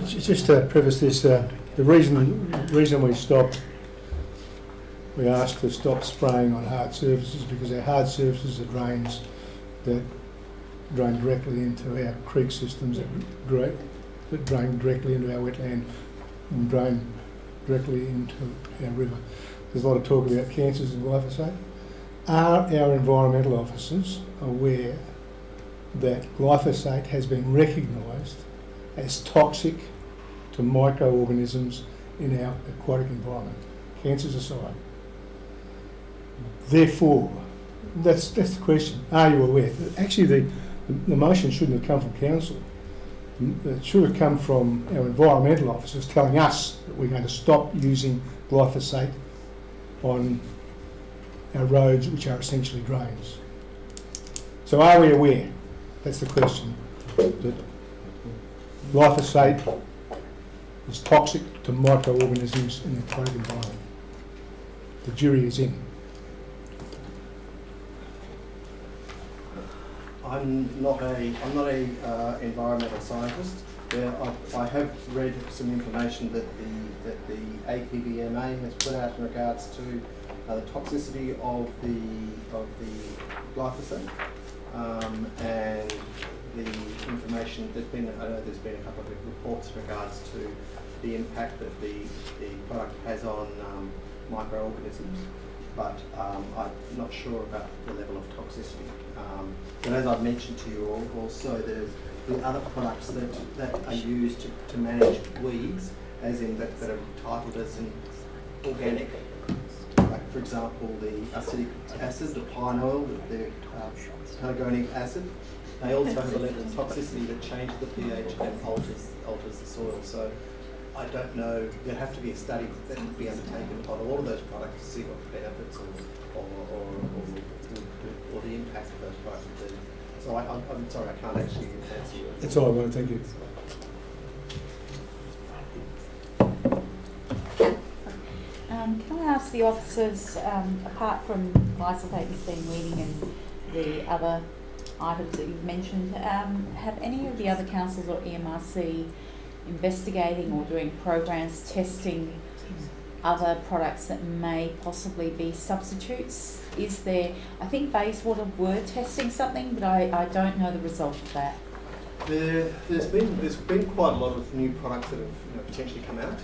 Just to preface this, the reason we stopped, we asked to stop spraying on hard surfaces because our hard surfaces are drains that drain directly into our creek systems, that drain directly into our wetland and drain directly into our river. There's a lot of talk about cancers and glyphosate. Are our environmental officers aware that glyphosate has been recognised as toxic to microorganisms in our aquatic environment? Cancers aside. Therefore, that's the question. Are you aware? Actually, the motion shouldn't have come from council. It should have come from our environmental officers telling us that we're going to stop using glyphosate on our roads, which are essentially drains. So are we aware? That's the question. That glyphosate is toxic to microorganisms in the aquatic environment. The jury is in. I'm not a environmental scientist. I have read some information that the APVMA has put out in regards to the toxicity of the glyphosate, and the information. I know there's been a couple of reports in regards to the impact that the product has on microorganisms, but I'm not sure about the level of toxicity. And as I've mentioned to you also, there's the other products that are used to manage weeds, as in that are titled as an organic, like for example the acetic acid, the pine oil, the pelargonic acid. They also have a level of toxicity that changes the pH and alters the soil. So I don't know, there'd have to be a study that would be undertaken on all of those products to see what the benefits or the impact of those products would be. So I'm sorry, I can't actually answer you. That's all I want to thank you. Can I ask the officers, apart from glyphosate, steam weeding and the other items that you've mentioned, have any of the other councils or EMRC investigating or doing programs testing other products that may possibly be substitutes? Is there, I think Bayswater were testing something, but I don't know the result of that. There's been quite a lot of new products that have potentially come out,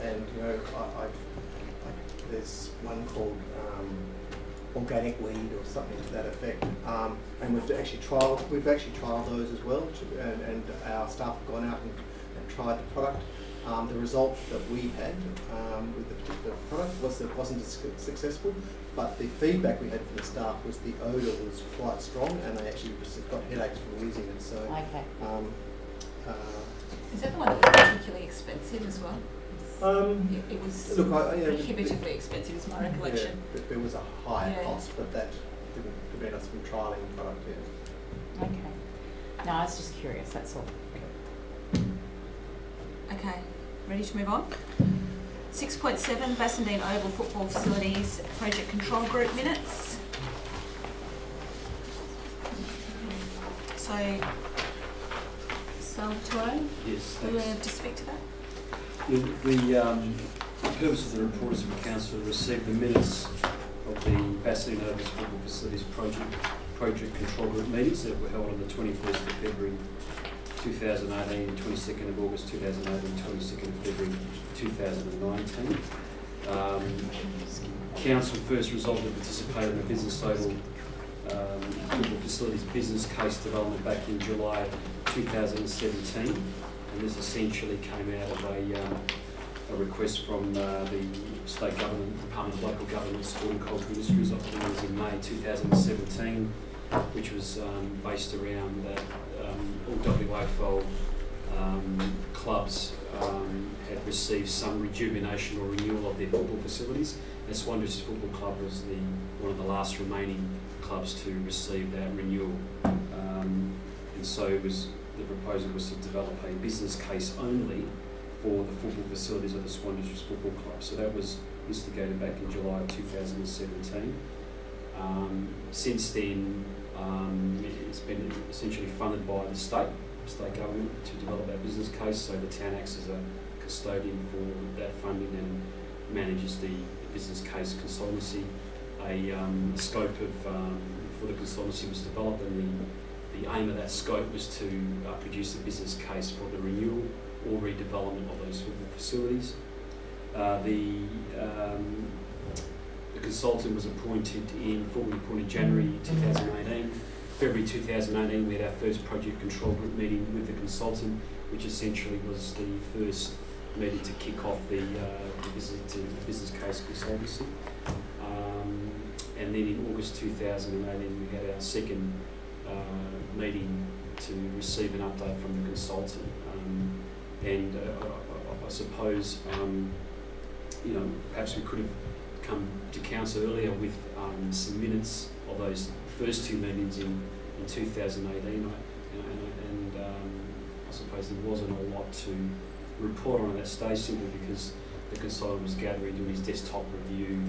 and there's one called organic weed or something to that effect, and we've actually trialled those as well, and our staff have gone out and tried the product. The result that we had with the particular product wasn't successful, but the feedback we had from the staff was the odour was quite strong, and they actually got headaches from using it. So, okay. Is that the one that was particularly expensive as well? It was prohibitively expensive, is my recollection. Yeah, there was a higher cost, but that didn't prevent us from trialling the product yet. Okay. No, I was just curious, that's all. Okay, ready to move on? 6.7, Bassendean Oval Football Facilities Project Control Group minutes. So, Salvatore, yes, do we have to speak to that? The purpose of the report is for the Council to receive the minutes of the Bassendean Oval Football Facilities Project Control Group meetings that were held on the 21st of February 2018, 22nd of August 2018, 22nd of February 2019. Council first resolved to participate in the Business Oval Football Facilities business case development back in July 2017, and this essentially came out of a request from the State Government, Department of Local Government, Sport and Cultural Industries. I think it was in May 2017, which was based around that all WAFL clubs had received some rejuvenation or renewal of their football facilities. And Swan District Football Club was one of the last remaining clubs to receive that renewal. And so the proposal was to develop a business case only for the football facilities of the Swan District Football Club. So that was instigated back in July 2017. Since then, it's been essentially funded by the state government to develop that business case. So the town acts as a custodian for that funding and manages the business case consultancy. A scope for the consultancy was developed, and the aim of that scope was to produce a business case for the renewal or redevelopment of those football facilities. The consultant was formally appointed January 2018. February 2018, we had our first project control group meeting with the consultant, which essentially was the first meeting to kick off the business case consultancy. And then in August 2018, we had our second meeting to receive an update from the consultant. I suppose, perhaps we could have come to council earlier with some minutes of those first two meetings in 2018, and I suppose there wasn't a lot to report on at that stage, simply because the consultant was doing his desktop review,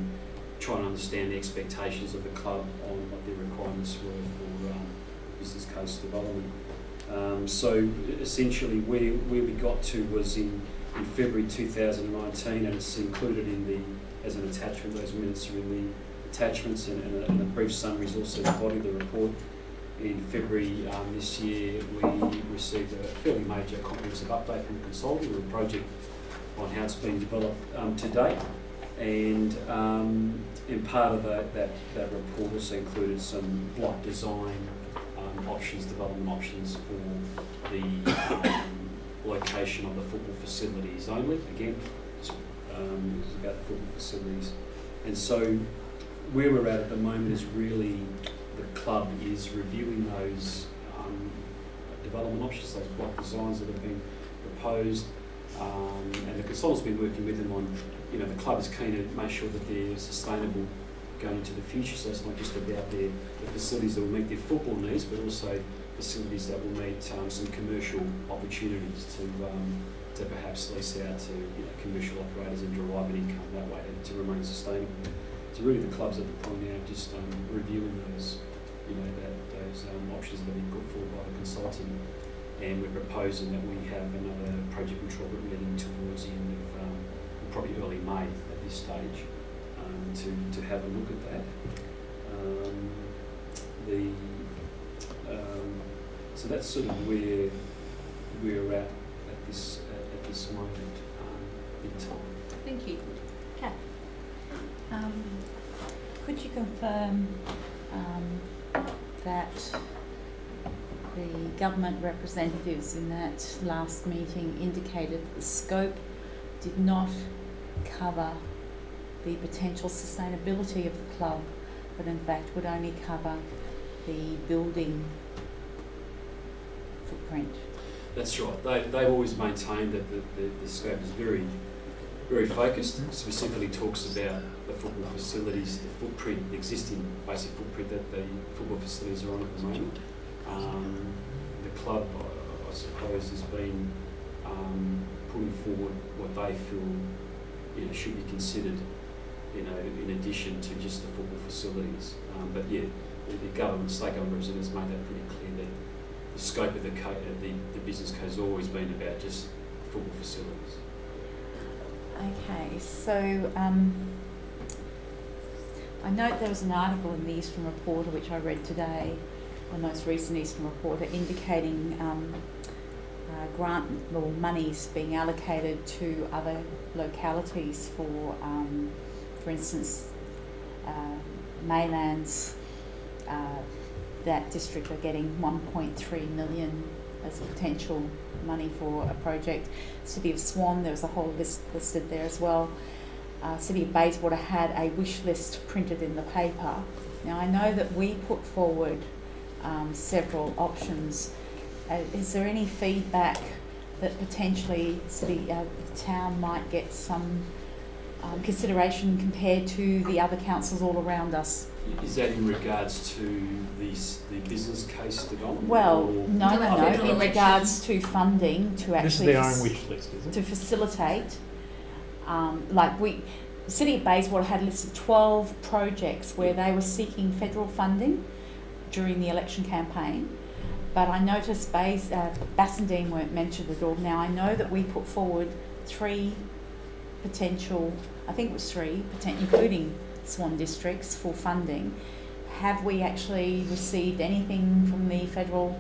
trying to understand the expectations of the club on what their requirements were for business case development. So essentially where we got to was in February 2019, and it's included as an attachment. Those minutes are in the attachments, and a brief summary is also the body of the report. In February this year, we received a fairly major comprehensive update from the consultant with a project on how it's been developed to date. And part of that report also included some block design options, development options for the location of the football facilities only. Again, it's about the football facilities. And so where we're at the moment is really the club is reviewing those development options, those block designs that have been proposed, and the consultant's been working with them on, the club is keen to make sure that they're sustainable going into the future, so it's not just about the facilities that will meet their football needs, but also facilities that will meet some commercial opportunities to perhaps lease out to commercial operators and derive an income that way to remain sustainable. So really the club's at the point now just reviewing those, those options that have been put forward by the consultant. and we're proposing that we have another project control group meeting towards the end of probably early May at this stage to have a look at that. So that's sort of where we're at this moment in time. Thank you. Kath? Could you confirm that the government representatives in that last meeting indicated that the scope did not cover the potential sustainability of the club, but in fact would only cover the building footprint? That's right. They've always maintained that the scope is very, very focused. Specifically talks about the football facilities, the footprint, existing basic footprint that the football facilities are on at the moment. The club, I suppose, has been putting forward what they feel should be considered, in addition to just the football facilities. But yeah, the government, state government representatives made that pretty clear that the scope of the business code has always been about just football facilities. Okay, so I note there was an article in the Eastern Reporter which I read today, the most recent Eastern Reporter, indicating grant or monies being allocated to other localities for instance, Maylands, that district are getting 1.3 million as a potential money for a project. City of Swan, there was a whole list listed there as well. City of Bayswater had a wish list printed in the paper. Now I know that we put forward several options. Is there any feedback that potentially the town might get some consideration compared to the other councils all around us? Is that in regards to the business case development? Well, no. In regards to funding to actually... This is their own wish list, is it? To facilitate. The City of Bayswater had listed 12 projects where they were seeking federal funding during the election campaign. But I noticed Bassendean weren't mentioned at all. Now, I know that we put forward 3 potential, I think it was 3, including Swan districts, for funding. Have we actually received anything from the federal,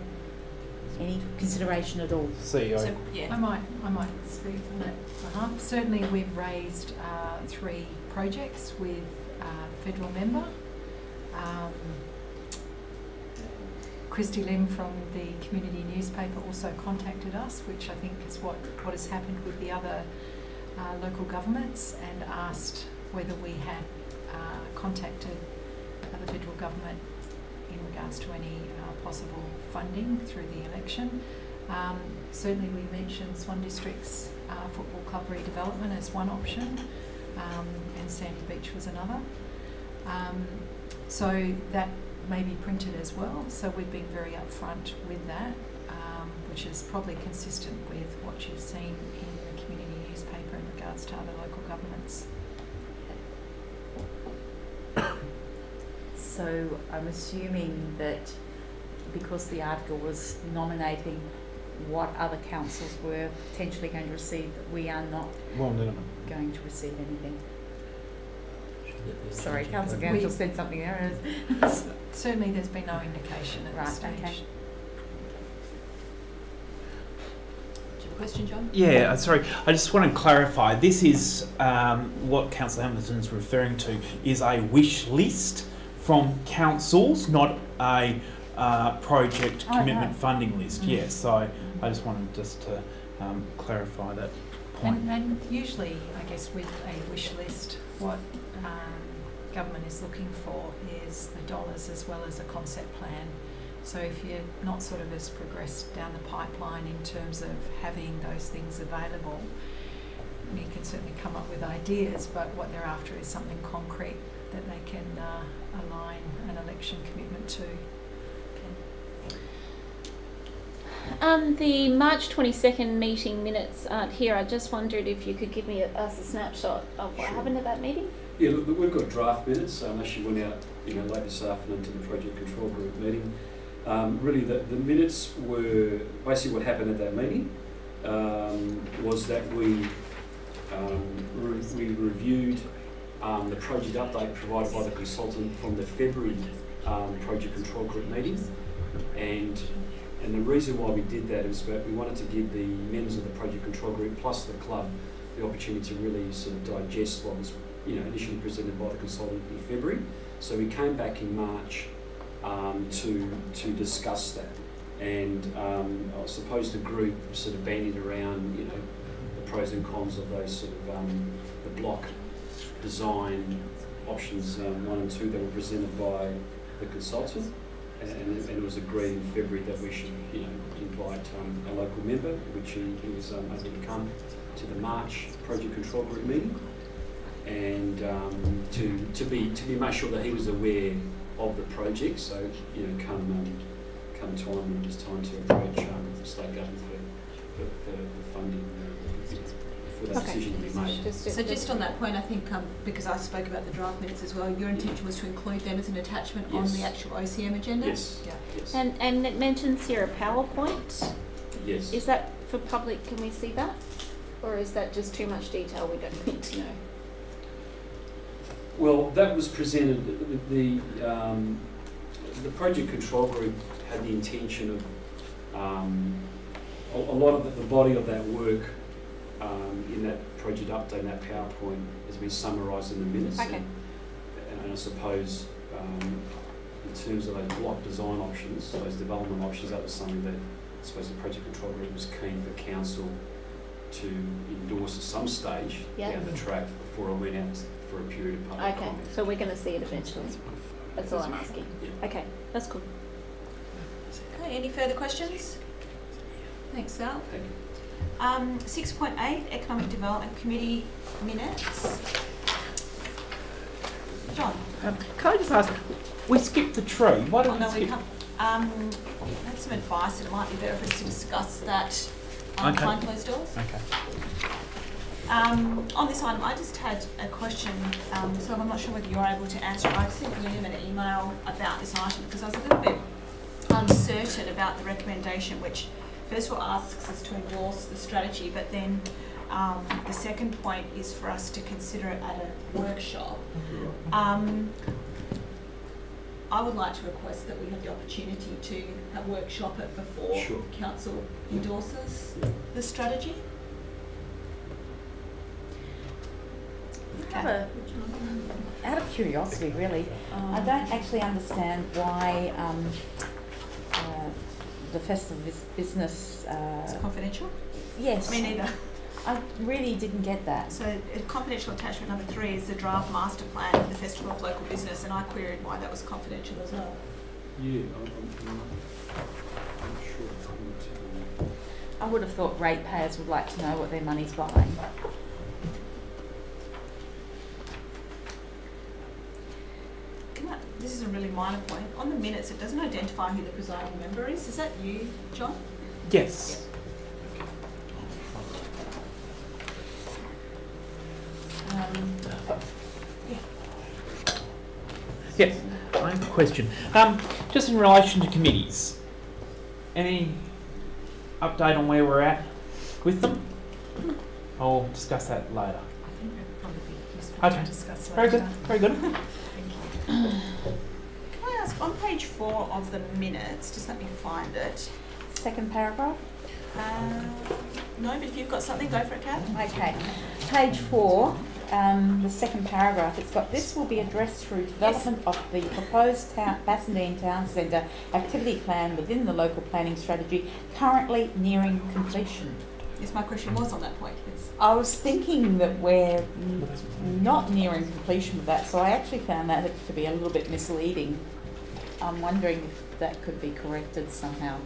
any consideration at all? CEO. So, yeah. I might speak on that. Certainly we've raised 3 projects with the federal member. Christy Lim from the community newspaper also contacted us, which I think is what has happened with the other local governments, and asked whether we had contacted the federal government in regards to any possible funding through the election. Certainly we mentioned Swan District's football club redevelopment as one option, and Sandy Beach was another. So that may be printed as well, so we've been very upfront with that, which is probably consistent with what you've seen in the community newspaper in regards to other local governments. So I'm assuming that because the article was nominating what other councils were potentially going to receive, that we are not going to receive anything. Sorry, Councillor Gansel said something there. Certainly there's been no indication at this stage. Okay. Question, John? Yeah, sorry. I just want to clarify. This is what Councillor Hamilton's referring to is a wish list from councils, not a project commitment funding list. Mm-hmm. Yes, so I just wanted to clarify that point. And usually, I guess, with a wish list, what government is looking for is the dollars as well as a concept plan. So if you're not sort of as progressed down the pipeline in terms of having those things available, you can certainly come up with ideas, but what they're after is something concrete that they can align an election commitment to. The March 22nd meeting minutes aren't here. I just wondered if you could give me us a snapshot of what happened at that meeting. Yeah, look, we've got draft minutes, unless you went out late this afternoon to the Project Control Group meeting. really the minutes were basically what happened at that meeting was that we reviewed the project update provided by the consultant from the February project control group meeting, and the reason why we did that is that we wanted to give the members of the project control group plus the club the opportunity to really sort of digest what was initially presented by the consultant in February. So we came back in March to discuss that, and I suppose the group sort of bandied around the pros and cons of those sort of the block design options 1 and 2 that were presented by the consultant, and it was agreed in February that we should invite a local member, which he was able to come to the March project control group meeting, and to be made sure that he was aware of the project. So come time when it was time to approach state government for funding for that decision to be made. So just on that point, I think because I spoke about the draft minutes as well, your intention was to include them as an attachment on the actual OCM agenda? Yes. Yeah. Yes. And it mentions here a PowerPoint. Yes. Is that for public? Can we see that? Or is that just too much detail we don't need to know? Well, that was presented. The project control group had the intention of a lot of the body of that work in that project update, that PowerPoint, has been summarised in the minutes. Okay. And I suppose in terms of those block design options, those development options, that was something that I suppose the project control group was keen for council to endorse at some stage down the track before it went out for a period of public comment. So we're going to see it eventually. That's all I'm asking. Yeah. Okay, that's cool. Okay, any further questions? Thanks, Sal. Thank you. 6.8 Economic Development Committee minutes. John. Can I just ask, we skipped the tree. Why don't we we skip? can't. I had some advice that it might be better for us to discuss that behind closed doors. Okay. On this item, I just had a question, so I'm not sure whether you're able to answer it. I sent Liam an email about this item because I was a little bit uncertain about the recommendation, which first of all asks us to endorse the strategy, but then the second point is for us to consider it at a workshop. I would like to request that we have the opportunity to workshop it before council endorses the strategy. Out of curiosity, really, I don't actually understand why the Festival Business... It's confidential? Yes. Me neither. I really didn't get that. So confidential attachment number 3 is the draft master plan for the Festival of Local Business, and I queried why that was confidential as well. Yeah, I'm not sure. I would have thought ratepayers would like to know what their money's buying. This is a really minor point. On the minutes, it doesn't identify who the presiding member is. Is that you, John? Yes. Yes, I have a question. Just in relation to committees, any update on where we're at with them? I'll discuss that later. I think it'd probably be useful to discuss later. Very good, very good. Can I ask, on page 4 of the minutes, just let me find it. Second paragraph? No, but if you've got something, go for it, Kat. Okay. Page 4, the second paragraph, it's got, this will be addressed through development of the proposed Bassendean Town Centre activity plan within the local planning strategy, currently nearing completion. Yes, my question was on that point. Yes. I was thinking that we're not nearing completion with that, so I actually found that to be a little bit misleading. I'm wondering if that could be corrected somehow.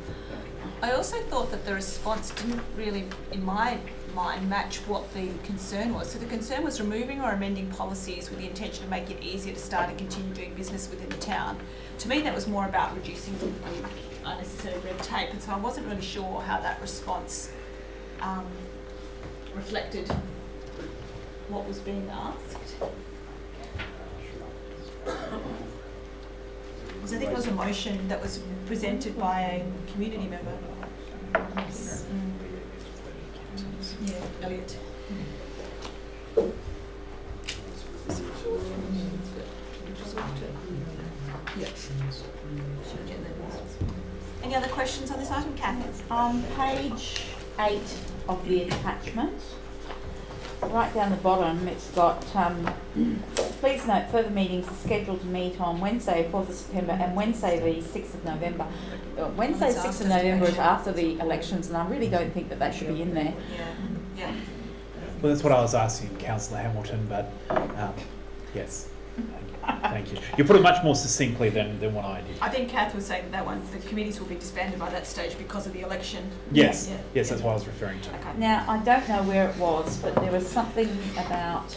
I also thought that the response didn't really, in my mind, match what the concern was. So the concern was removing or amending policies with the intention of making it easier to start and continue doing business within the town. To me, that was more about reducing the unnecessary red tape, and so I wasn't really sure how that response reflected what was being asked. Because I think it was a motion that was presented by a community member. Yeah, Elliot. Any other questions on this item, Kath? On page 8 of the attachment, right down the bottom, it's got, please note further meetings are scheduled to meet on Wednesday, 4th of September and Wednesday, the 6th of November. Wednesday, the 6th of November is after the elections, and I really don't think that that should be in there. Yeah. Well, that's what I was asking Councillor Hamilton, but yes. Thank you. You put it much more succinctly than what I did. I think Kath was saying that one, the committees will be disbanded by that stage because of the election. Yes, yes, that's what I was referring to. Okay. Now, I don't know where it was, but there was something about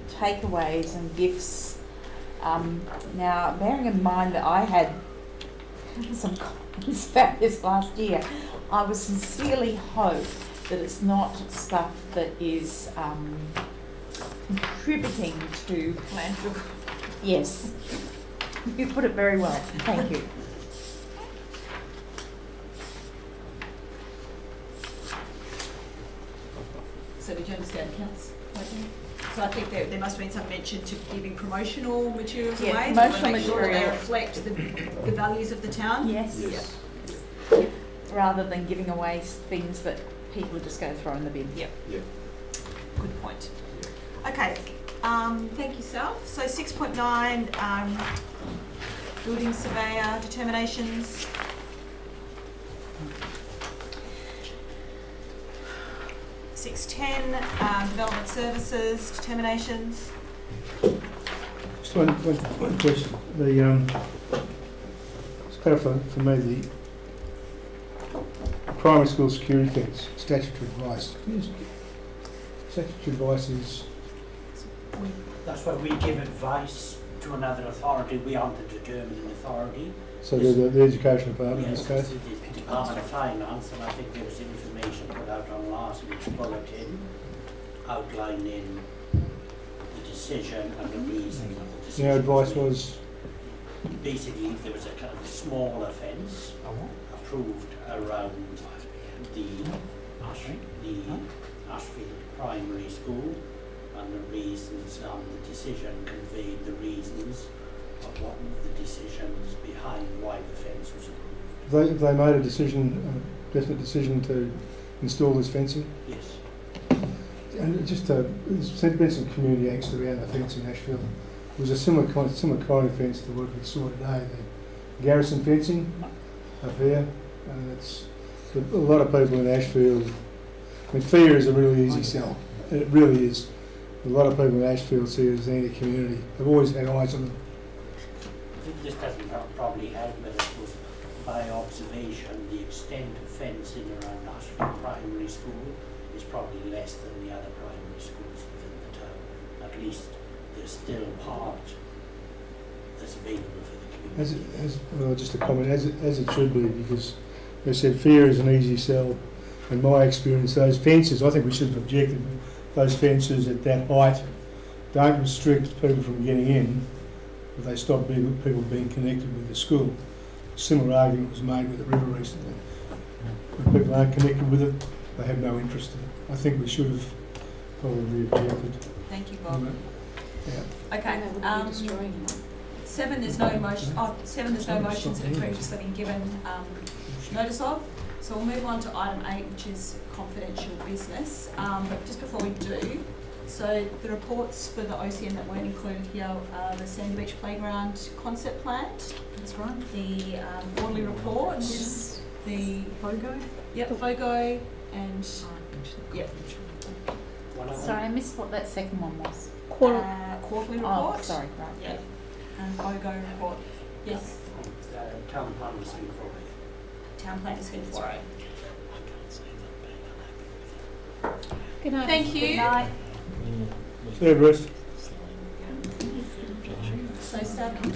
takeaways and gifts. Now, bearing in mind that I had some comments about this last year, I would sincerely hope that it's not stuff that is contributing to landfill. Yes, you put it very well. Thank you. So did you understand, Councillor? So I think there must have been some mention to giving promotional materials away. Promotional make sure that they material. reflect the values of the town. Yes. Yep. Rather than giving away things that people are just going to throw in the bin. Yep. Good point. Okay, thank you, Sal. So 6.9, building surveyor determinations. Development services determinations. Just one question. It's clarify for me the primary school security fence, statutory advice. Statutory advice is... That's where we give advice to another authority. We aren't the determining authority. So the education department in yes, this case? the Department of Finance, and I think there was information put out on last week's bulletin outlining the decision and the reason of the decision. Your advice was? Basically, there was a kind of a small offence approved around the Ashfield Primary School, and the reasons the decision conveyed the reasons of what the decisions behind why the fence was approved. They made a decision, a definite decision to install this fencing? Yes. And just there's been some community angst around the fence in Ashfield. It was a similar kind of fence to what we saw today, the garrison fencing up here. And it's a lot of people in Ashfield. I mean, fear is a really easy sell. It really is. A lot of people in Ashfield see it as anti-community. They've always had eyes on them. This doesn't probably help, but it was by observation, the extent of fencing around Ashfield Primary School is probably less than the other primary schools within the town. At least there's still part that's available for the community. Well, just a comment, as it should be, because they said fear is an easy sell. In my experience, those fences, I think we should have objected, those fences at that height don't restrict people from getting in, but they stop people being connected with the school. A similar argument was made with the river recently. When people aren't connected with it, they have no interest in it. I think we should have probably objected. Thank you, Bob. Yeah. Okay. 7, there's no motion. 7, there's no motions that have previously been given notice of. So we'll move on to item 8, which is confidential business. But just before we do, so the reports for the OCN that weren't included here are the Sandy Beach Playground concept plan. That's right. The quarterly report. Yes. The FOGO. Yep, FOGO and yep. Sorry, I missed what that second one was. Quarterly report. Oh, sorry, right. Yep. And FOGO report. Yes. Town plan was scheme 4A. Town plan is scheme 4A. Good night. Thank you. Good night. See you, Bruce. So staff can